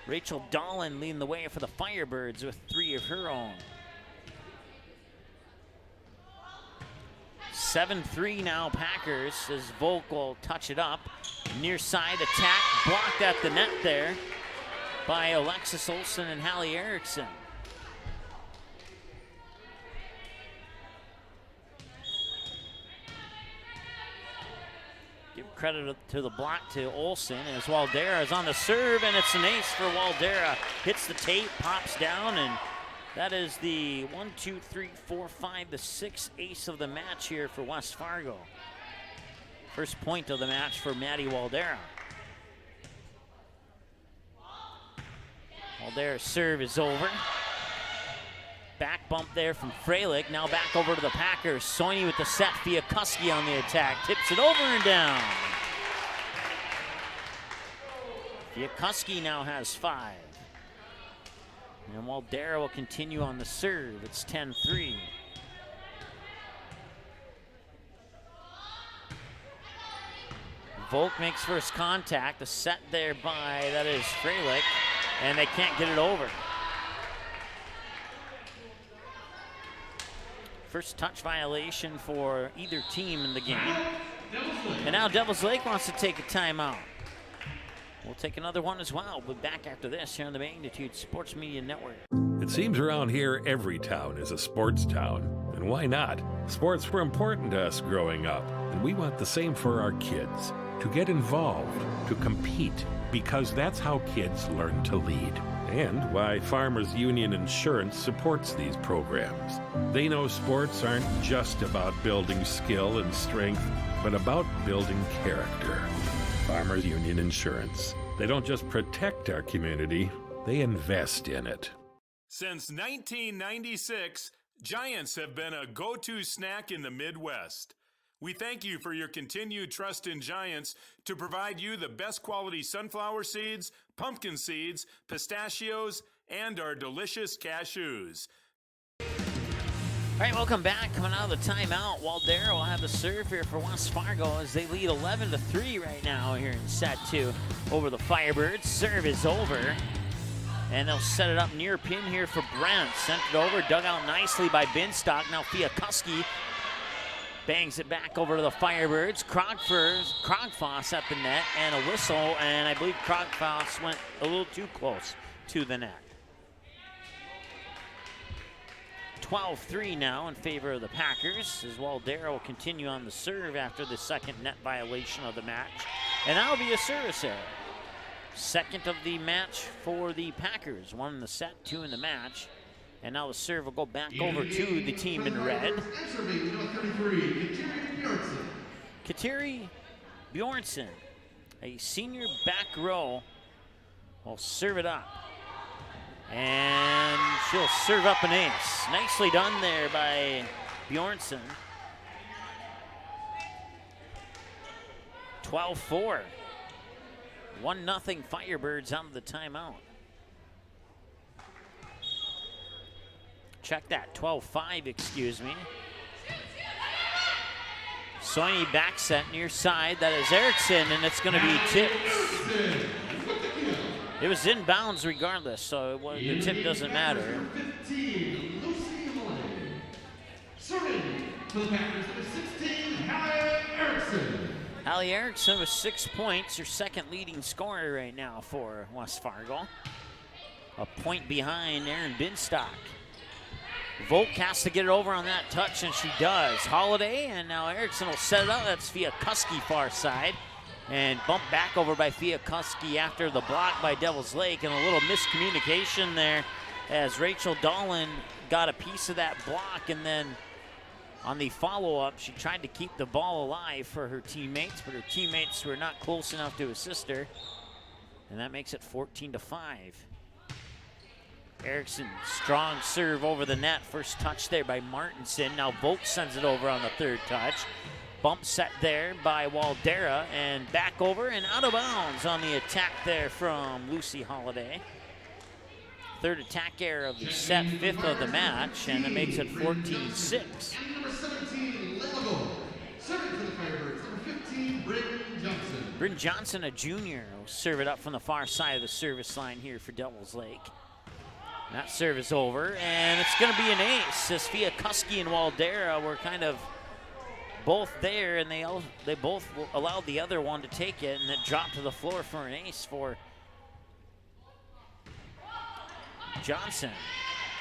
Rachel Dolan leading the way for the Firebirds with 3 of her own. 7-3 now Packers as Volk will touch it up. Near side attack, blocked at the net there by Alexis Olsen and Hallie Erickson. Give credit to the block to Olsen as Waldera is on the serve, and it's an ace for Waldera. Hits the tape, pops down, and that is the 1, 2, 3, 4, 5, the 6th ace of the match here for West Fargo. First point of the match for Maddie Waldera. Waldera's serve is over. Back bump there from Freilich. Now back over to the Packers. Soini with the set. Fiakuski on the attack. Tips it over and down. Fiakuski now has 5. And Waldera will continue on the serve. It's 10-3. Volk makes first contact. The set there by, that is Freilich. And they can't get it over. First touch violation for either team in the game. And now Devils Lake wants to take a timeout. We'll take another one as well. We'll be back after this here on the Magnitude Sports Media Network. It seems around here every town is a sports town. And why not? Sports were important to us growing up, and we want the same for our kids. To get involved, to compete, because that's how kids learn to lead. And why Farmers Union Insurance supports these programs. They know sports aren't just about building skill and strength, but about building character. Farmers Union Insurance. They don't just protect our community, they invest in it. Since 1996, Giants have been a go-to snack in the Midwest. We thank you for your continued trust in Giants to provide you the best quality sunflower seeds, pumpkin seeds, pistachios, and our delicious cashews. All right, welcome back. Coming out of the timeout, Waldera will have the serve here for West Fargo as they lead 11-3 right now here in set 2 over the Firebirds. Serve is over, and they'll set it up near pin here for Brent. Sent it over, dug out nicely by Binstock. Now Fiakuski bangs it back over to the Firebirds. Krogfoss at the net, and a whistle, and I believe Krogfoss went a little too close to the net. 12-3 now in favor of the Packers as Waldera will continue on the serve after the second net violation of the match. And that'll be a service error. Second of the match for the Packers. 1 in the set, 2 in the match. And now the serve will go back over to the team in red. Kateri Bjornsson, a senior back row, will serve it up. And she'll serve up an ace. Nicely done there by Bjornsson. 12-4. 1-0 Firebirds out of the timeout. Check that, 12-5, excuse me. Soini back set near side. That is Erickson, and it's going to be tipped. It was in bounds regardless, so the tip doesn't matter. Hallie Erickson with 6 points, her second leading scorer right now for West Fargo. A point behind Aaron Binstock. Volk has to get it over on that touch, and she does. Holiday, and now Erickson will set it up. That's Fiakuski far side. And bumped back over by Fiakuski after the block by Devils Lake, and a little miscommunication there as Rachel Dolan got a piece of that block, and then On the follow-up, she tried to keep the ball alive for her teammates, but her teammates were not close enough to assist her. And that makes it 14-5. Erickson, strong serve over the net. First touch there by Martinson. Now Volk sends it over on the third touch. Bump set there by Waldera, and back over and out of bounds on the attack there from Lucy Holiday. Third attack error of the set, fifth of the match, and it makes it 14-6. And number 17, Lego. Serving for the Firebirds, number 15, Bryn Johnson. Bryn Johnson, a junior, will serve it up from the far side of the service line here for Devils Lake. That serve is over, and it's going to be an ace. Sophia Kuski and Waldera were kind of both there, and they both allowed the other one to take it, and it dropped to the floor for an ace for Johnson.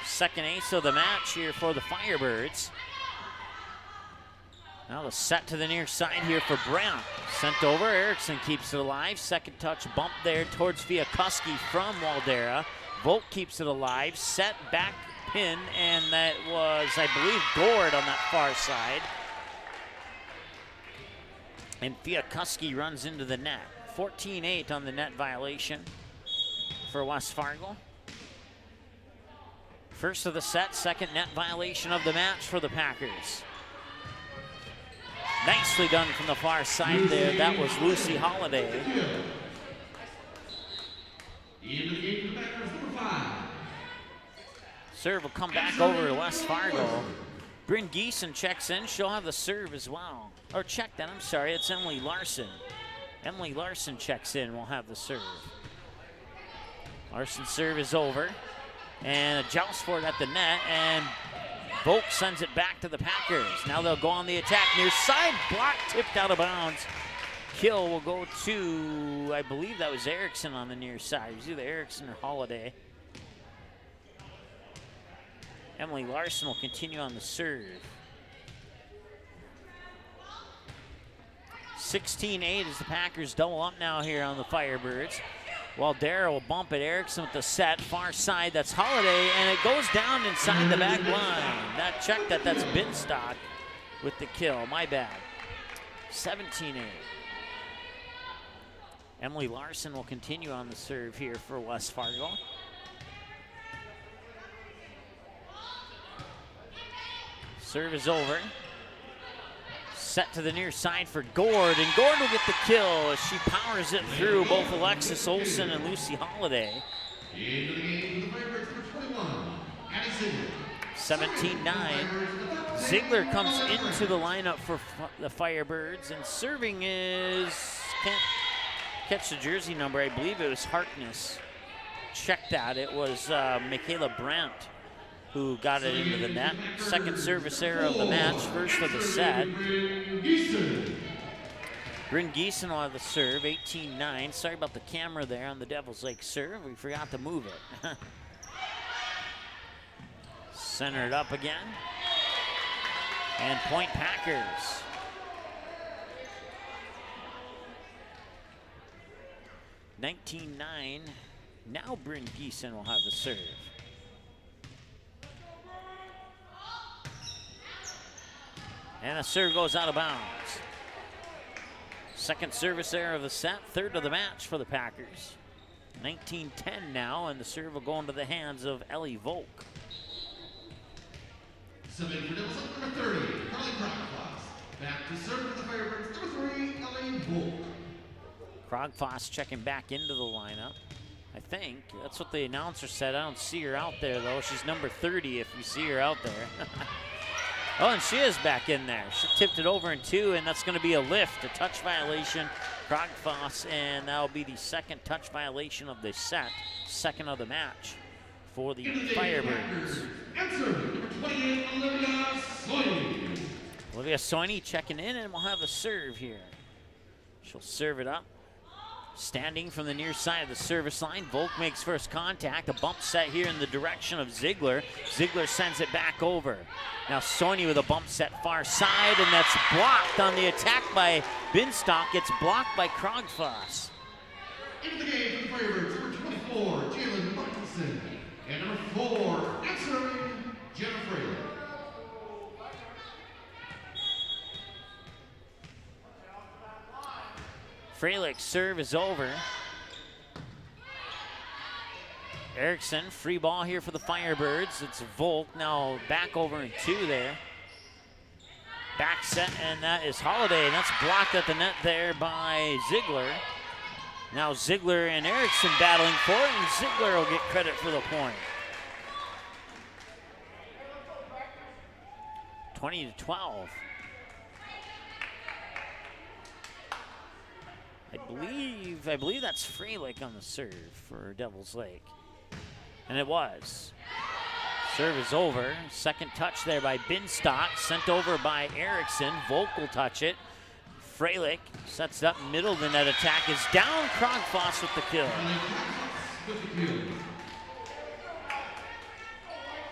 Second ace of the match here for the Firebirds. Now the set to the near side here for Brown. Sent over, Erickson keeps it alive. Second touch bump there towards Fiakuski from Waldera. Volk keeps it alive, set back pin, and that was, I believe, Gord on that far side. And Fiakuski runs into the net. 14-8 on the net violation for West Fargo. First of the set, second net violation of the match for the Packers. Nicely done from the far side there. That was Lucy Holiday. Serve will come back over to West Fargo. Bryn Geeson checks in. She'll have the serve as well. Or check that, I'm sorry, it's Emily Larson. Emily Larson checks in, will have the serve. Larson's serve is over. And a joust for it at the net, and Volk sends it back to the Packers. Now they'll go on the attack. Near side block, tipped out of bounds. Kill will go to, I believe that was Erickson on the near side. It was either Erickson or Holiday. Emily Larson will continue on the serve. 16-8 as the Packers double up now here on the Firebirds. Waldera will bump it. Erickson with the set, far side, that's Holiday, and it goes down inside the back line. That check that's Binstock with the kill, my bad. 17-8. Emily Larson will continue on the serve here for West Fargo. Serve is over. Set to the near side for Gord, and Gord will get the kill as she powers it through both Alexis Olsen and Lucy Holiday. 17-9. Ziegler comes into the lineup for the Firebirds, and serving is, can't catch the jersey number, I believe it was Harkness. Check that, it was Michaela Brandt who got it into the net. Second service error of the match, first of the set. Bryn Geeson will have the serve, 18-9. Sorry about the camera there on the Devils Lake serve. We forgot to move it. Center it up again. And point Packers. (19-9). Now Bryn Geeson will have the serve. And the serve goes out of bounds. Second service error of the set, third of the match for the Packers. 19-10 now, and the serve will go into the hands of Ellie Volk. Subbing for Devils up number 30, Carly Krogfoss. Back to serve for the Firebirds, number 3, Ellie Volk. Krogfoss checking back into the lineup. I think that's what the announcer said. I don't see her out there though. She's number 30 if you see her out there. Oh, and she is back in there. She tipped it over in two, and that's going to be a lift, a touch violation. Krogfoss, and that'll be the second touch violation of the set, second of the match for the Firebirds. Answer, number 28, Olivia Soini. Olivia Soini checking in, and we'll have the serve here. She'll serve it up. Standing from the near side of the service line, Volk makes first contact. A bump set here in the direction of Ziegler. Ziegler sends it back over. Now Soini with a bump set far side, and that's blocked on the attack by Binstock. It's blocked by Krogfoss. Into the game for the Firebirds, number 24, Jalen Martinson. And number 4, answering Jennifer. Freilich's serve is over. Erickson, free ball here for the Firebirds. It's Volk now back over in 2 there. Back set, and that is Holiday, and that's blocked at the net there by Ziegler. Now Ziegler and Erickson battling for it, and Ziegler will get credit for the point. 20-12. I believe that's Freilich on the serve for Devils Lake. And it was. Serve is over. Second touch there by Binstock. Sent over by Erickson. Volk will touch it. Freilich sets it up middle. The net attack is down. Krogfoss with the kill.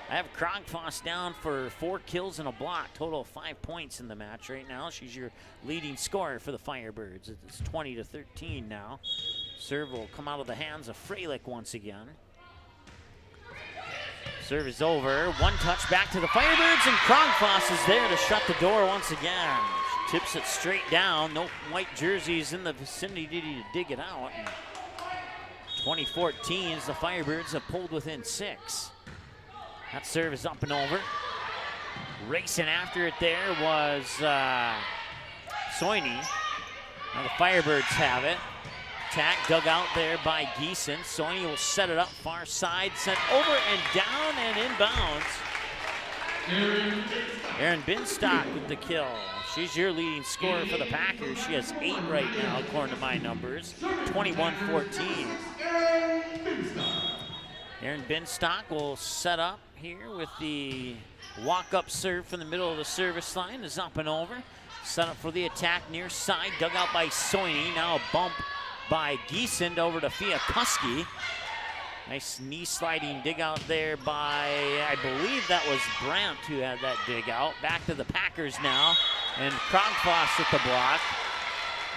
I have Krogfoss down for 4 kills and a block. Total of 5 points in the match right now. She's your leading scorer for the Firebirds. It's 20-13 now. Serve will come out of the hands of Freilich once again. Serve is over. One touch back to the Firebirds, and Krogfoss is there to shut the door once again. She tips it straight down. No white jerseys in the vicinity to dig it out. 2014 as the Firebirds have pulled within 6. That serve is up and over. Racing after it there was Soini. Now the Firebirds have it. Attack dug out there by Geeson. Soini will set it up far side, sent over and down and inbounds. Erin Binstock with the kill. She's your leading scorer for the Packers. She has 8 right now, according to my numbers. 21-14. Erin Binstock will set up here with the walk-up serve from the middle of the service line. Is up and over. Set up for the attack near side. Dug out by Soini. Now a bump by Geeson over to Fiakuski. Nice knee sliding dig out there by, I believe that was Brandt who had that dig out. Back to the Packers now. And Krogfoss with the block.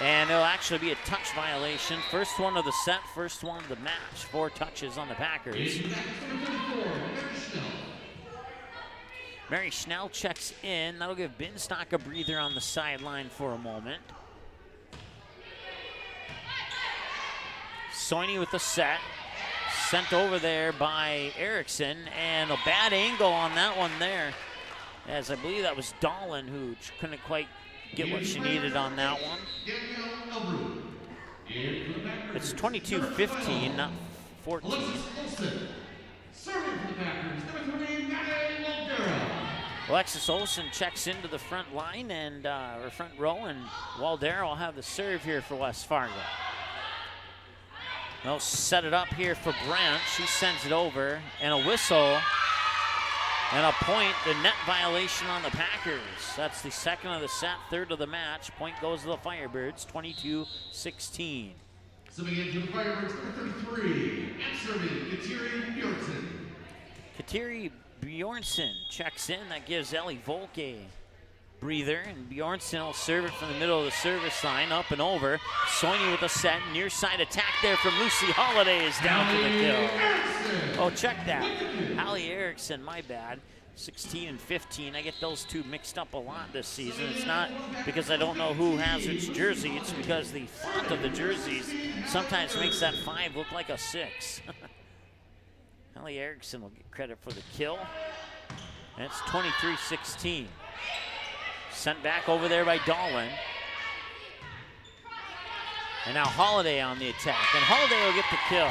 And it'll actually be a touch violation. First one of the set, first one of the match. 4 touches on the Packers. Mary Schnell checks in. That'll give Binstock a breather on the sideline for a moment. Soini with the set. Sent over there by Erickson, and a bad angle on that one there, as I believe that was Dahlin who couldn't quite get what she needed on that one. It's 22-15, not 14. Alexis Olsen checks into the front line and or front row, and Waldera will have the serve here for West Fargo. They'll set it up here for Brandt. She sends it over, and a whistle and a point. The net violation on the Packers. That's the second of the set, third of the match. Point goes to the Firebirds, 22-16. Subbing in for the Firebirds, number 33, and serving, Kateri Bjornsson. Kateri Bjornsson checks in. That gives Ellie Volk a breather, and Bjornsson will serve it from the middle of the service line, up and over. Soini with a set, near side attack there from Lucy Holiday is down for the kill. Oh, check that. Hallie Erickson, my bad. 16 and 15. I get those two mixed up a lot this season. It's not because I don't know who has which jersey. It's because the font of the jerseys sometimes makes that 5 look like a 6. Hallie Erickson will get credit for the kill. And it's 23-16. Sent back over there by Dahlin. And now Holiday on the attack. And Holiday will get the kill.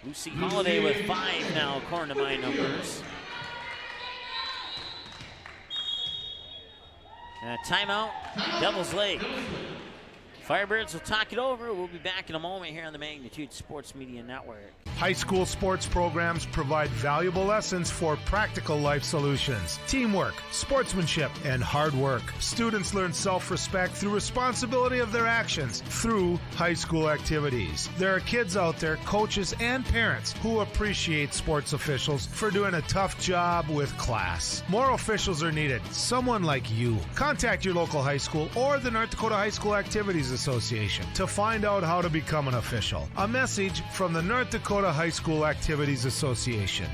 Lucy Holiday with 5 now, according to my numbers. And a timeout, Devils Lake. Firebirds will talk it over. We'll be back in a moment here on the Magnitude Sports Media Network. High school sports programs provide valuable lessons for practical life solutions, teamwork, sportsmanship, and hard work. Students learn self-respect through responsibility of their actions through high school activities. There are kids out there, coaches and parents, who appreciate sports officials for doing a tough job with class. More officials are needed. Someone like you. Contact your local high school or the North Dakota High School Activities Association to find out how to become an official. A message from the North Dakota High School Activities Association.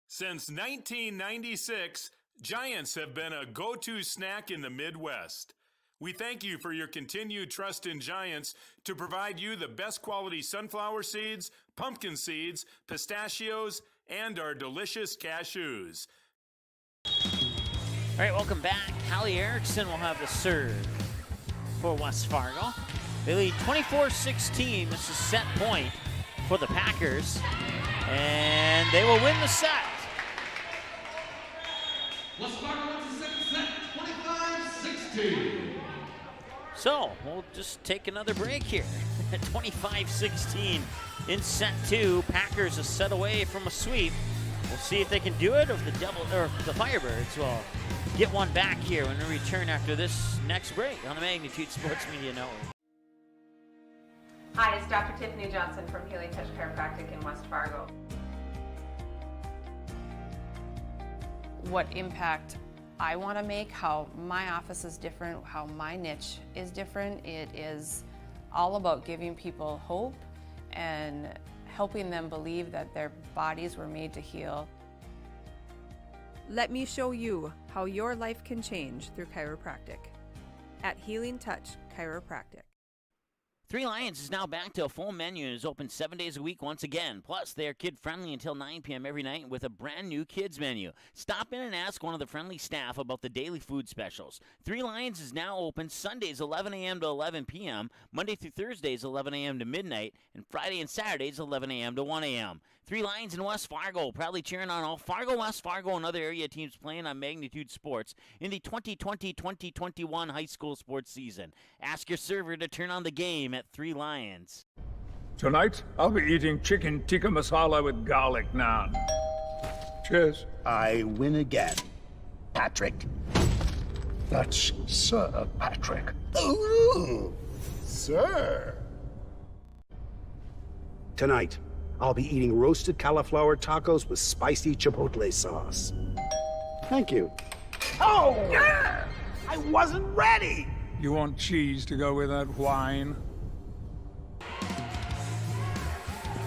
Since 1996, Giants have been a go-to snack in the Midwest. We thank you for your continued trust in Giants to provide you the best quality sunflower seeds, pumpkin seeds, pistachios, and our delicious cashews. All right, welcome back. Hallie Erickson will have the serve for West Fargo. They lead 24-16. This is set point for the Packers, and they will win the set. West Fargo wins the second set, 25-16. So we'll just take another break here. 25-16 in set two. Packers a set away from a sweep. We'll see if they can do it, or if the Firebirds will get one back here when we return after this next break on the Magnitude Sports Media Network. Hi, it's Dr. Tiffany Johnson from Healing Touch Chiropractic in West Fargo. What impact I want to make, how my office is different, how my niche is different. It is all about giving people hope and helping them believe that their bodies were made to heal. Let me show you how your life can change through chiropractic at Healing Touch Chiropractic. Three Lions is now back to a full menu and is open 7 days a week once again. Plus, they are kid-friendly until 9 p.m. every night with a brand-new kids menu. Stop in and ask one of the friendly staff about the daily food specials. Three Lions is now open Sundays 11 a.m. to 11 p.m., Monday through Thursdays 11 a.m. to midnight, and Friday and Saturdays 11 a.m. to 1 a.m. Three Lions in West Fargo, proudly cheering on all Fargo, West Fargo, and other area teams playing on Magnitude Sports in the 2020-2021 high school sports season. Ask your server to turn on the game at Three Lions. Tonight, I'll be eating chicken tikka masala with garlic naan. Cheers. I win again. Patrick. That's Sir Patrick. Ooh, sir. Tonight, I'll be eating roasted cauliflower tacos with spicy chipotle sauce. Thank you. Oh! I wasn't ready! You want cheese to go with that wine?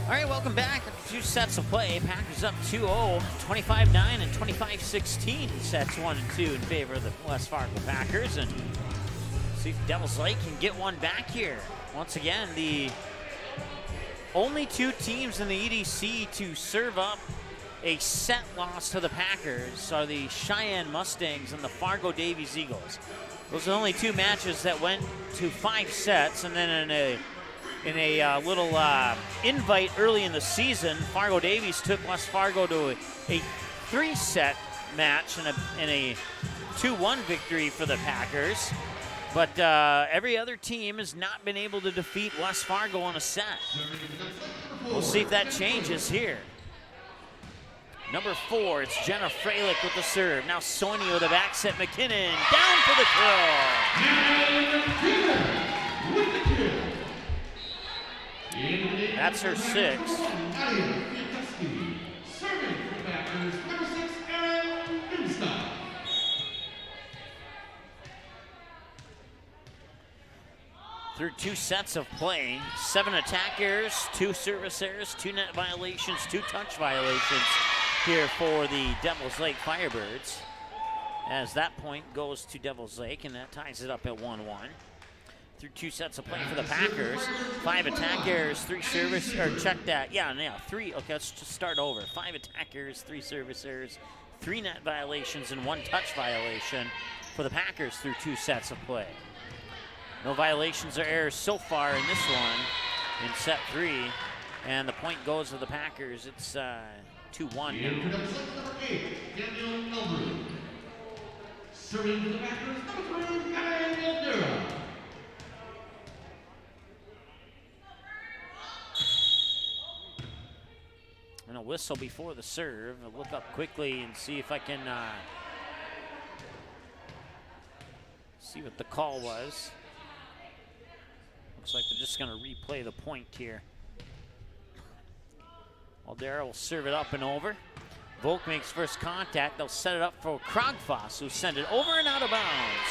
All right, welcome back. Two sets of play. Packers up 2-0, 25-9 and 25-16. Sets 1 and 2 in favor of the West Fargo Packers. And see if Devils Lake can get one back here. Once again, the only two teams in the EDC to serve up a set loss to the Packers are the Cheyenne Mustangs and the Fargo Davies Eagles. Those are the only two matches that went to 5 sets, and then in a little invite early in the season, Fargo Davies took West Fargo to a 3-set match and a 2-1 victory for the Packers. But every other team has not been able to defeat West Fargo on a set. We'll see if that changes here. Number 4, it's Jenna Freilich with the serve. Now Sonia with the back set. McKinnon down for the kill. That's her 6th. Through 2 sets of play, 7 attack errors, 2 service errors, 2 net violations, 2 touch violations here for the Devils Lake Firebirds. As that point goes to Devils Lake, and that ties it up at 1-1. Through 2 sets of play for the Packers, 5 attack errors, 3 service, or check that, 3, okay, let's just start over. 5 attack errors, 3 service errors, 3 net violations, and 1 touch violation for the Packers through 2 sets of play. No violations or errors so far in this one in set 3, and the point goes to the Packers. It's 2-1 now. Serving for the Packers, number 3, Daniel. And a whistle before the serve. I'll look up quickly and see if I can see what the call was. Looks like they're just going to replay the point here. Aldera will serve it up and over. Volk makes first contact. They'll set it up for Krogfoss, who send it over and out of bounds.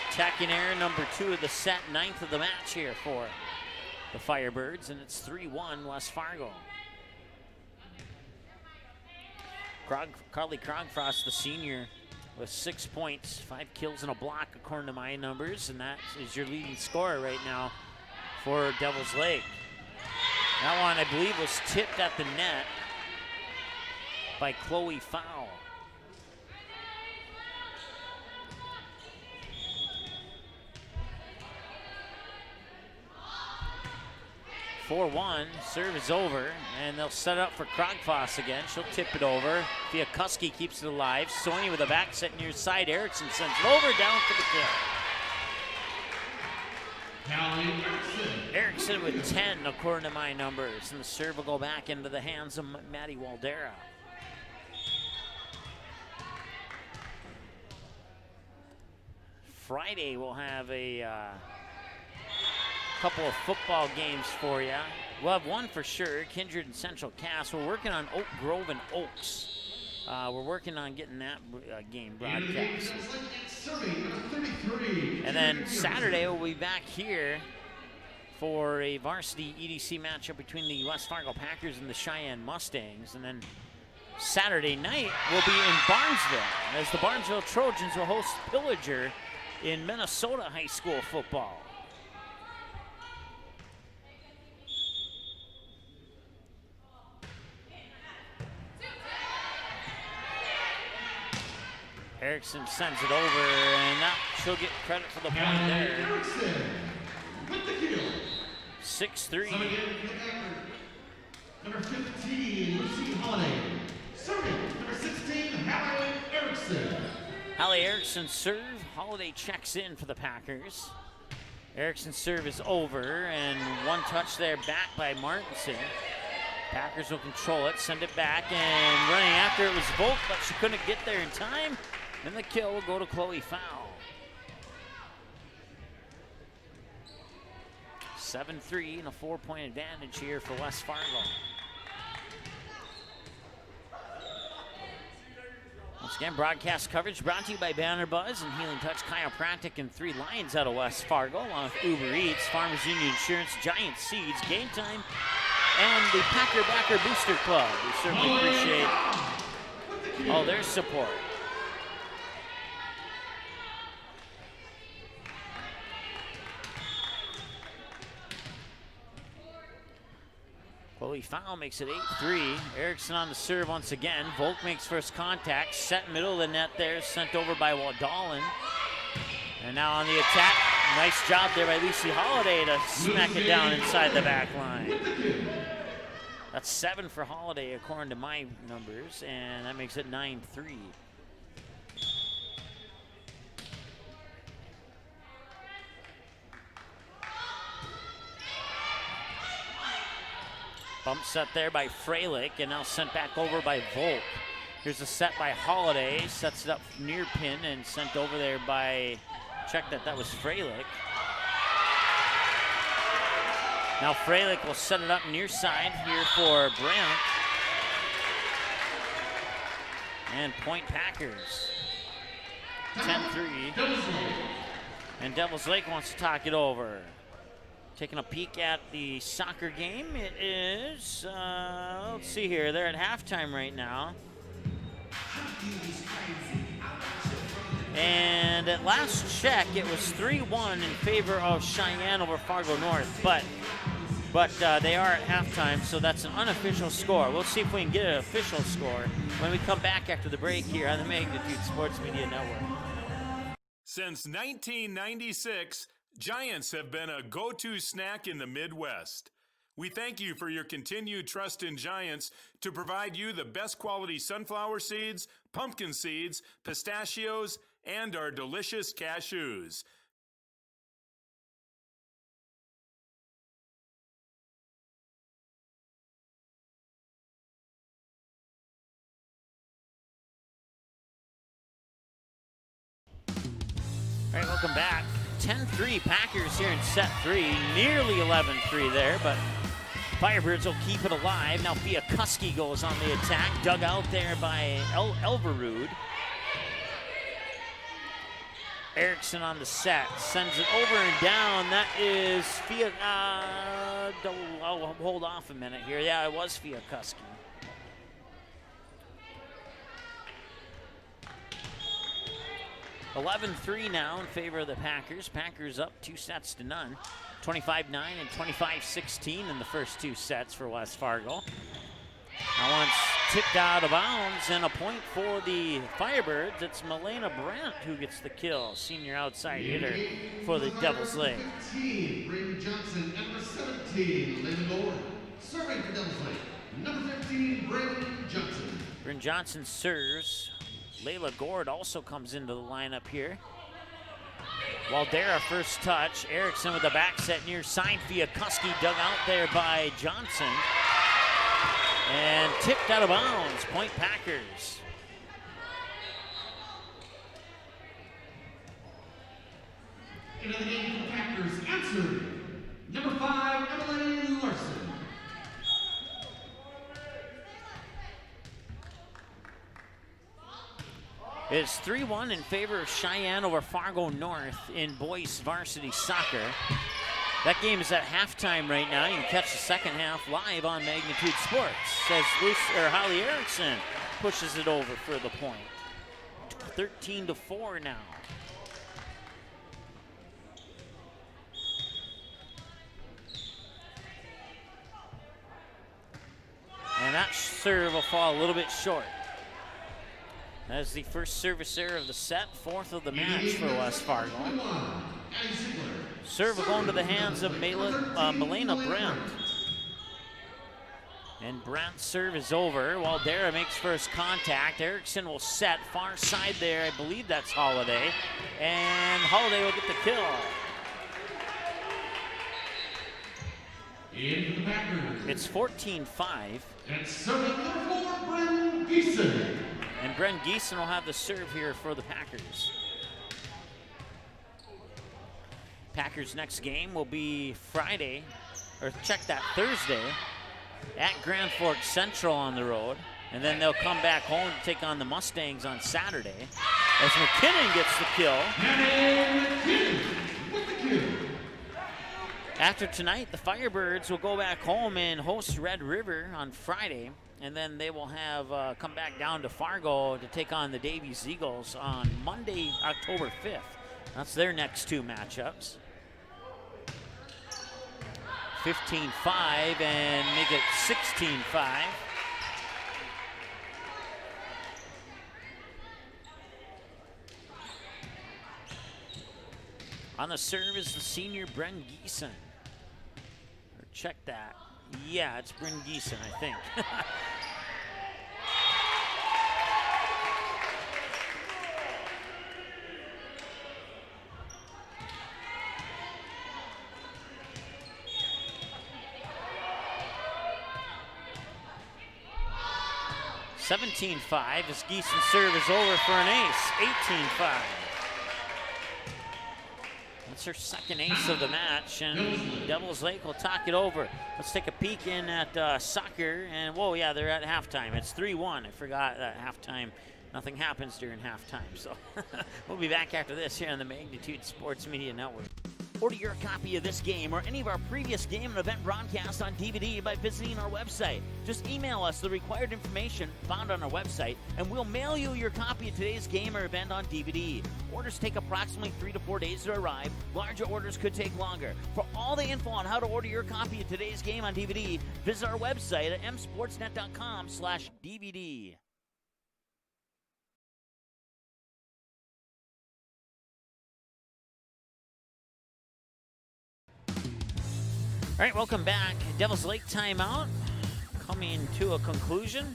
Attacking error number 2 of the set, 9th of the match here for the Firebirds, and it's 3-1 West Fargo. Carly Krogfoss, the senior, with 6 points, 5 kills and a block according to my numbers, and that is your leading scorer right now for Devils Lake. That one, I believe, was tipped at the net by Chloe Fowl. Serve is over, and they'll set it up for Krogfoss again. She'll tip it over. Fiakuski keeps it alive. Sony with a back set near side. Erickson sends it over, down for the kill. Erickson with 10, according to my numbers, and the serve will go back into the hands of Maddie Waldera. Friday we'll have a couple of football games for you. We'll have one for sure, Kindred and Central Cass. We're working on Oak Grove and Oaks. We're working on getting that game broadcast. And then Saturday we'll be back here for a varsity EDC matchup between the West Fargo Packers and the Cheyenne Mustangs. And then Saturday night we'll be in Barnesville as the Barnesville Trojans will host Pillager in Minnesota high school football. Erickson sends it over, and she'll get credit for the point there. 6-3. Number 15, Lucy Holiday. Serving, number 16, Hallie Erickson. Hallie Erickson serve. Holiday checks in for the Packers. Erickson's serve is over, and one touch there back by Martinson. Packers will control it, send it back, and running after it was Volk, but she couldn't get there in time. And the kill will go to Chloe Fowl. 7-3 and a 4-point advantage here for West Fargo. Once again, broadcast coverage brought to you by Banner Buzz and Healing Touch Chiropractic and 3 Lions out of West Fargo, along with Uber Eats, Farmers Union Insurance, Giant Seeds, Game Time, and the Packer Backer Booster Club. We certainly appreciate all their support. Chloe Fowl makes it 8-3. Erickson on the serve once again. Volk makes first contact. Set middle of the net there. Sent over by Waldolin. And now on the attack. Nice job there by Lucy Holiday to smack it down inside the back line. That's 7 for Holiday according to my numbers. And that makes it 9-3. Bump set there by Freilich, and now sent back over by Volk. Here's a set by Holiday, sets it up near pin and sent over there by, check that was Freilich. Now Freilich will set it up near side here for Brandt. And point Packers. 10-3. And Devils Lake wants to talk it over. Taking a peek at the soccer game, it is, let's see here, they're at halftime right now. And at last check, it was 3-1 in favor of Cheyenne over Fargo North, but they are at halftime, so that's an unofficial score. We'll see if we can get an official score when we come back after the break here on the Magnitude Sports Media Network. Since 1996, Giants have been a go-to snack in the Midwest. We thank you for your continued trust in Giants to provide you the best quality sunflower seeds, pumpkin seeds, pistachios, and our delicious cashews. All right, welcome back. 10-3 Packers here in set 3. Nearly 11-3 there, but Firebirds will keep it alive. Now Fiakuski goes on the attack. Dug out there by Elverud. Erickson on the set. Sends it over and down. That is I'll hold off a minute here. Yeah, it was Fiakuski. 11-3 now in favor of the Packers. Packers up 2-0. 25-9 and 25-16 in the first 2 sets for West Fargo. Now once tipped out of bounds, and a point for the Firebirds. It's Milena Brandt who gets the kill, senior outside hitter for the Devil's Lake. 15, Bryn Johnson, and number 17, Layla Gord. Serving for Devil's Lake, number 15, Bryn Johnson. Bryn Johnson serves. Layla Gord also comes into the lineup here. Waldera first touch. Erickson with the back set near side via Kuski, dug out there by Johnson. And tipped out of bounds. Point Packers. Into the game for the Packers, answered, number 5, Emily Larson. It's 3-1 in favor of Cheyenne over Fargo North in boys varsity soccer. That game is at halftime right now. You can catch the second half live on Magnitude Sports. As Holly Erickson pushes it over for the point. 13-4 now. And that serve will fall a little bit short. As the first service error of the set, 4th of the match for West Fargo. Serve will go into the hands of Milena Brandt. And Brandt's serve is over. Waldera makes first contact. Erickson will set far side there. I believe that's Holiday. And Holiday will get the kill. In the Packers. It's 14-5. And serving number 4, Bren Geeson. And Bren Geeson will have the serve here for the Packers. Packers' next game will be Friday, or check that, Thursday, at Grand Forks Central on the road. And then they'll come back home to take on the Mustangs on Saturday. As McKinnon gets the kill. McKinnon with the kill. After tonight, the Firebirds will go back home and host Red River on Friday. And then they will have come back down to Fargo to take on the Davies Eagles on Monday, October 5th. That's their next 2 matchups. 15-5 and make it 16-5. On the serve is the senior Bren Geeson. Or check that. Yeah, it's Bryn Geeson, I think. (17-5) as Geeson's serve is over for an ace. 18-5. That's her second ace of the match, and Devil's Lake will talk it over. Let's take a peek in at soccer, and whoa, yeah, they're at halftime. It's 3-1. I forgot that halftime. Nothing happens during halftime, so we'll be back after this here on the Magnitude Sports Media Network. Order your copy of this game or any of our previous game and event broadcasts on DVD by visiting our website. Just email us the required information found on our website, and we'll mail you your copy of today's game or event on DVD. Orders take approximately 3 to 4 days to arrive. Larger orders could take longer. For all the info on how to order your copy of today's game on DVD, visit our website at msportsnet.com/DVD. All right, welcome back. Devil's Lake timeout coming to a conclusion.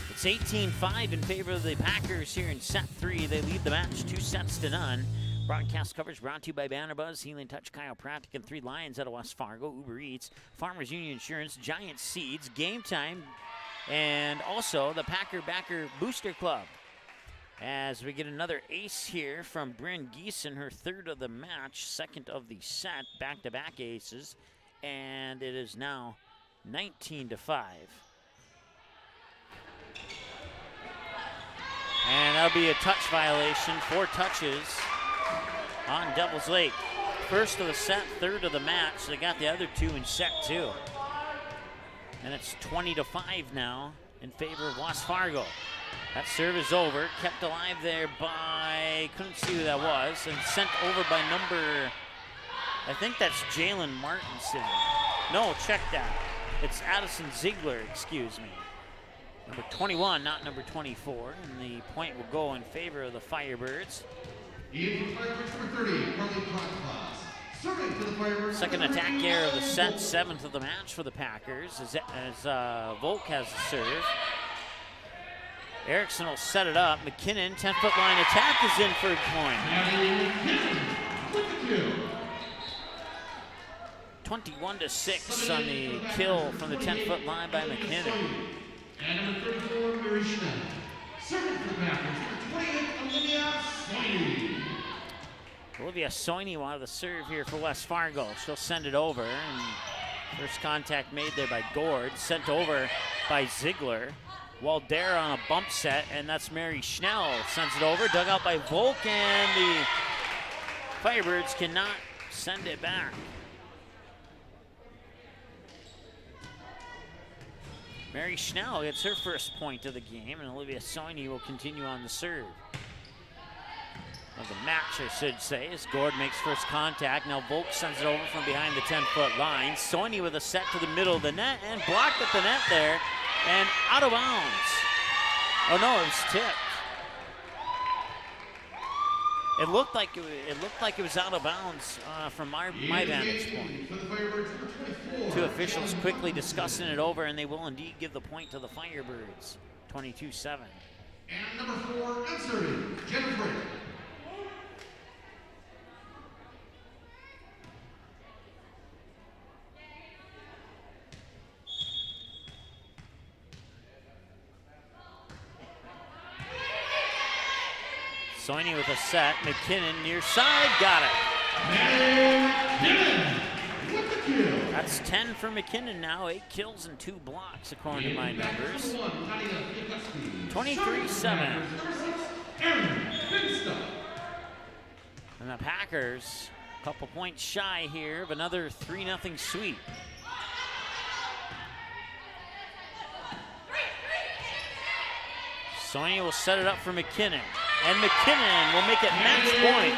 It's 18-5 in favor of the Packers here in set 3. They lead the match 2-0. Broadcast coverage brought to you by Banner Buzz, Healing Touch, Chiropractic, and 3 Lions out of West Fargo, Uber Eats, Farmers Union Insurance, Giant Seeds, Game Time, and also the Packer Backer Booster Club. As we get another ace here from Bryn Geeson, her 3rd of the match, 2nd of the set, back-to-back aces. And it is now 19-5. And that'll be a touch violation, 4 touches on Devil's Lake. 1st of the set, 3rd of the match. They got the other 2 in set 2. And it's 20-5 now in favor of West Fargo. That serve is over, kept alive there by, couldn't see who that was, and sent over by number, I think that's Jalen Martinson. No, check that. It's Addison Ziegler, excuse me. Number 21, not number 24, and the point will go in favor of the Firebirds. Second attack error of the set, 7th of the match for the Packers as Volk has the serve. Erickson will set it up. McKinnon, 10-foot line attack is in for a point. 21-6 on the kill from the 10-foot line by McKinnon. And number 34, Mary Schnell. Serving for the Packers, number 28, Olivia Soini. Olivia Soini wanted the serve here for West Fargo. She'll send it over, and first contact made there by Gord, sent over by Ziegler. Waldera on a bump set, and that's Mary Schnell. Sends it over, dug out by Volk, and the Firebirds cannot send it back. Mary Schnell gets her first point of the game, and Olivia Soini will continue on the serve. Of the match, I should say, as Gord makes first contact. Now Volk sends it over from behind the 10-foot line. Soini with a set to the middle of the net, and blocked at the net there, and out of bounds. Oh no, it was tipped. It looked like it was out of bounds from my vantage point. Two officials quickly discussing it over, and they will indeed give the point to the Firebirds. 22-7. And number 4, inserted, Jennifer. Soini with a set. McKinnon near side, got it. That's 10 for McKinnon now. 8 kills and 2 blocks according to my numbers. 23-7. And the Packers, a couple points shy here of another 3-0 sweep. Soini will set it up for McKinnon. And McKinnon will make it match point.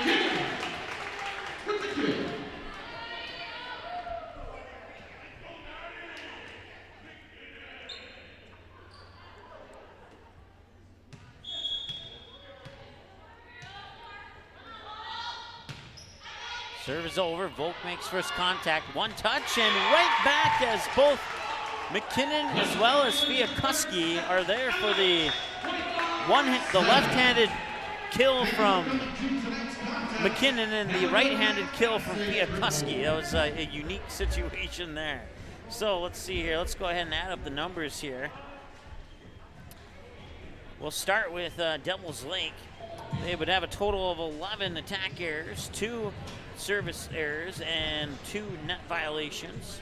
Serve is over. Volk makes first contact. One touch and right back as both McKinnon as well as Fiakuski are there for the left-handed kill from McKinnon and the right-handed kill from Fiakuski. That was a unique situation there. So let's see here. Let's go ahead and add up the numbers here. We'll start with Devils Lake. They would have a total of 11 attack errors, 2 service errors, and 2 net violations,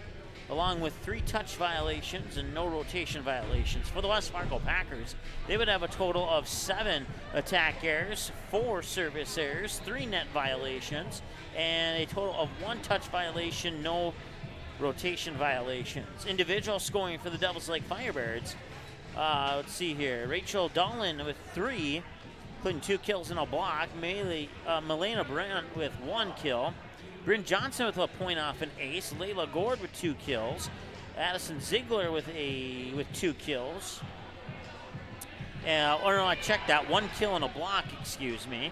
along with 3 touch violations and no rotation violations. For the West Fargo Packers, they would have a total of 7 attack errors, 4 service errors, 3 net violations, and a total of 1 touch violation, no rotation violations. Individual scoring for the Devils Lake Firebirds. Let's see here. Rachel Dolan with 3, including 2 kills and a block. Milena Brandt with 1 kill. Bryn Johnson with a point off an ace. Layla Gord with 2 kills. Addison Ziegler with 2 kills. I checked that. 1 kill and a block, excuse me.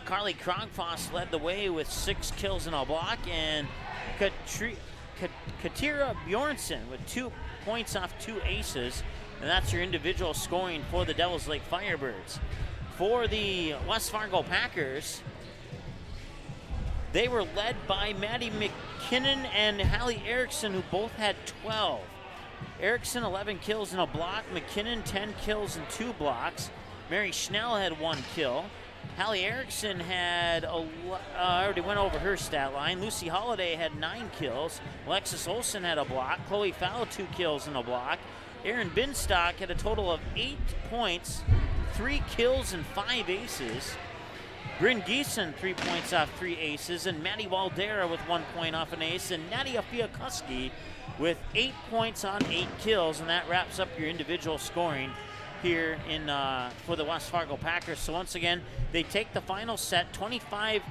Carly Krogfoss led the way with 6 kills and a block. And Katira Bjornsson with 2 points off 2 aces. And that's your individual scoring for the Devils Lake Firebirds. For the West Fargo Packers, they were led by Maddie McKinnon and Hallie Erickson, who both had 12. Erickson, 11 kills and a block. McKinnon, 10 kills and 2 blocks. Mary Schnell had 1 kill. Hallie Erickson had, I already went over her stat line. Lucy Holliday had 9 kills. Alexis Olsen had a block. Chloe Fowl, 2 kills and a block. Erin Binstock had a total of 8 points, 3 kills and 5 aces. Bryn Geeson, 3 points off 3 aces, and Maddie Waldera with 1 point off an ace, and Nadia Fiakuski with 8 points on 8 kills, and that wraps up your individual scoring here in for the West Fargo Packers. So once again, they take the final set 25-7,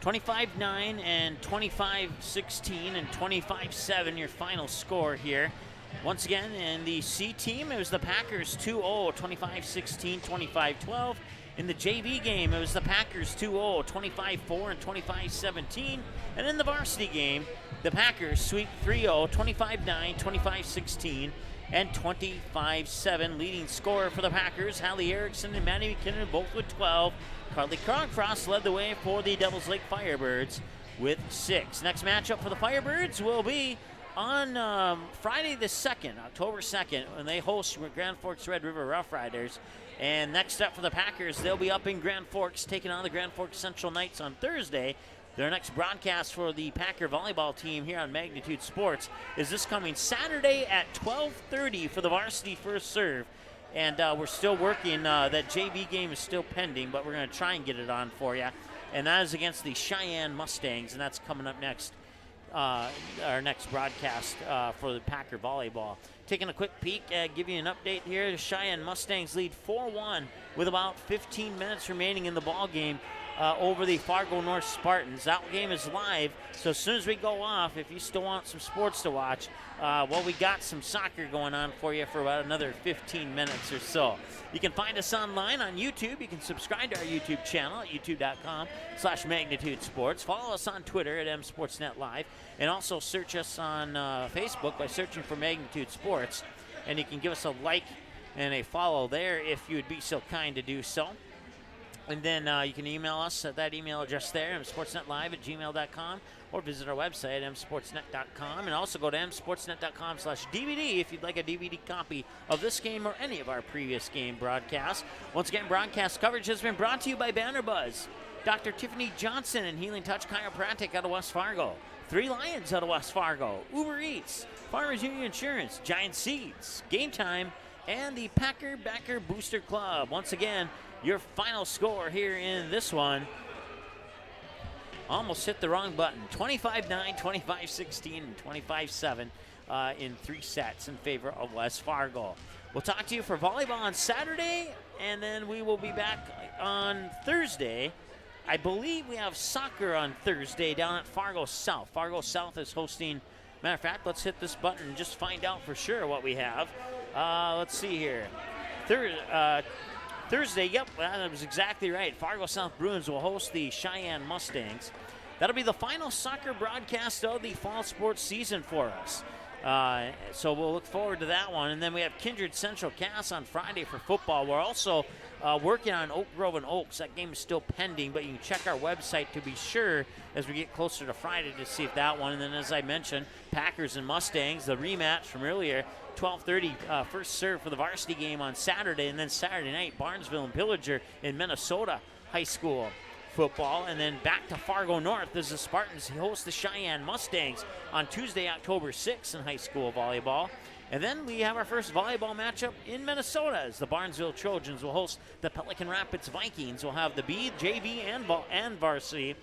25-9, and 25-16, and 25-7 your final score here. Once again, in the C team, it was the Packers 2-0, 25-16, 25-12. In the JV game, it was the Packers 2-0, 25-4, and 25-17. And in the varsity game, the Packers sweep 3-0, 25-9, 25-16, and 25-7. Leading scorer for the Packers, Hallie Erickson and Maddie McKinnon, both with 12. Carly Krogfrost led the way for the Devils Lake Firebirds with 6. Next matchup for the Firebirds will be on Friday the 2nd, October 2nd, when they host Grand Forks Red River Rough Riders. And next up for the Packers, they'll be up in Grand Forks, taking on the Grand Forks Central Knights on Thursday. Their next broadcast for the Packer volleyball team here on Magnitude Sports is this coming Saturday at 12:30 for the varsity first serve. And we're still working. That JV game is still pending, but we're going to try and get it on for you. And that is against the Cheyenne Mustangs, and that's coming up next. Our next broadcast for the Packer volleyball. Taking a quick peek, give you an update here. The Cheyenne Mustangs lead 4-1 with about 15 minutes remaining in the ball game over the Fargo North Spartans. That game is live, so as soon as we go off, if you still want some sports to watch, well, we got some soccer going on for you for about another 15 minutes or so. You can find us online on YouTube. You can subscribe to our YouTube channel at youtube.com/Magnitude Sports. Follow us on Twitter at MSportsNet Live, and also search us on Facebook by searching for Magnitude Sports. And you can give us a like and a follow there if you would be so kind to do so. And then you can email us at that email address there, msportsnetlive@gmail.com, or visit our website, msportsnet.com, and also go to msportsnet.com/DVD if you'd like a DVD copy of this game or any of our previous game broadcasts. Once again, broadcast coverage has been brought to you by Banner Buzz, Dr. Tiffany Johnson and Healing Touch Chiropractic out of West Fargo, Three Lions out of West Fargo, Uber Eats, Farmers Union Insurance, Giant Seeds, Game Time, and the Packer Backer Booster Club. Once again, your final score here in this one, almost hit the wrong button, 25-9, 25-16, and 25-7 in 3 sets in favor of West Fargo. We'll talk to you for volleyball on Saturday, and then we will be back on Thursday. I believe we have soccer on Thursday down at Fargo South. Fargo South is hosting. Matter of fact, let's hit this button and just find out for sure what we have. Let's see here. Thursday, yep, that was exactly right. Fargo South Bruins will host the Cheyenne Mustangs. That'll be the final soccer broadcast of the fall sports season for us. So we'll look forward to that one. And then we have Kindred Central Cass on Friday for football. We're also working on Oak Grove and Oaks. That game is still pending, but you can check our website to be sure as we get closer to Friday to see if that one. And then, as I mentioned, Packers and Mustangs, the rematch from earlier, 12:30 first serve for the varsity game on Saturday. And then Saturday night, Barnesville and Pillager in Minnesota High School football. And then back to Fargo North as the Spartans host the Cheyenne Mustangs on Tuesday, October 6th in high school volleyball. And then we have our first volleyball matchup in Minnesota as the Barnesville Trojans will host the Pelican Rapids Vikings. We'll have the B, JV, and varsity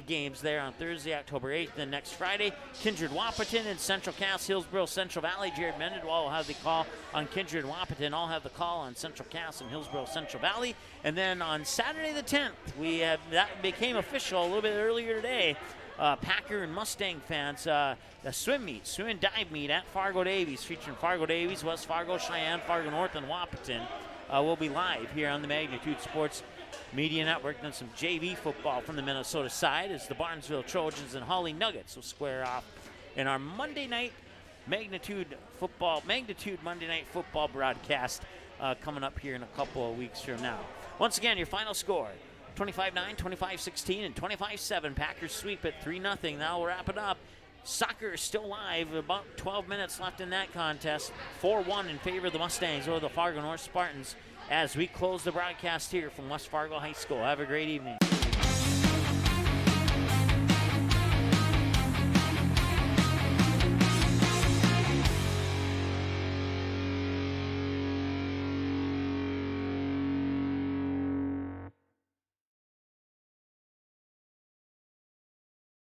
games there on Thursday, October 8th. Then next Friday, Kindred Wahpeton and Central Cass, Hillsborough Central Valley. Jared Mendenwall will have the call on Kindred Wahpeton. I'll have the call on Central Cass and Hillsborough Central Valley. And then on Saturday the 10th, that became official a little bit earlier today. Packer and Mustang fans, the swim and dive meet at Fargo Davies, featuring Fargo Davies, West Fargo, Cheyenne, Fargo North, and Wahpeton, will be live here on the Magnitude Sports Media Network. Then some JV football from the Minnesota side as the Barnesville Trojans and Holly Nuggets will square off in our Monday night Magnitude Monday Night Football broadcast coming up here in a couple of weeks from now. Once again, your final score, 25-9, 25-16, and 25-7. Packers sweep at 3-0. Now we'll wrap it up. Soccer is still live. About 12 minutes left in that contest. 4-1 in favor of the Mustangs over the Fargo North Spartans as we close the broadcast here from West Fargo High School. Have a great evening.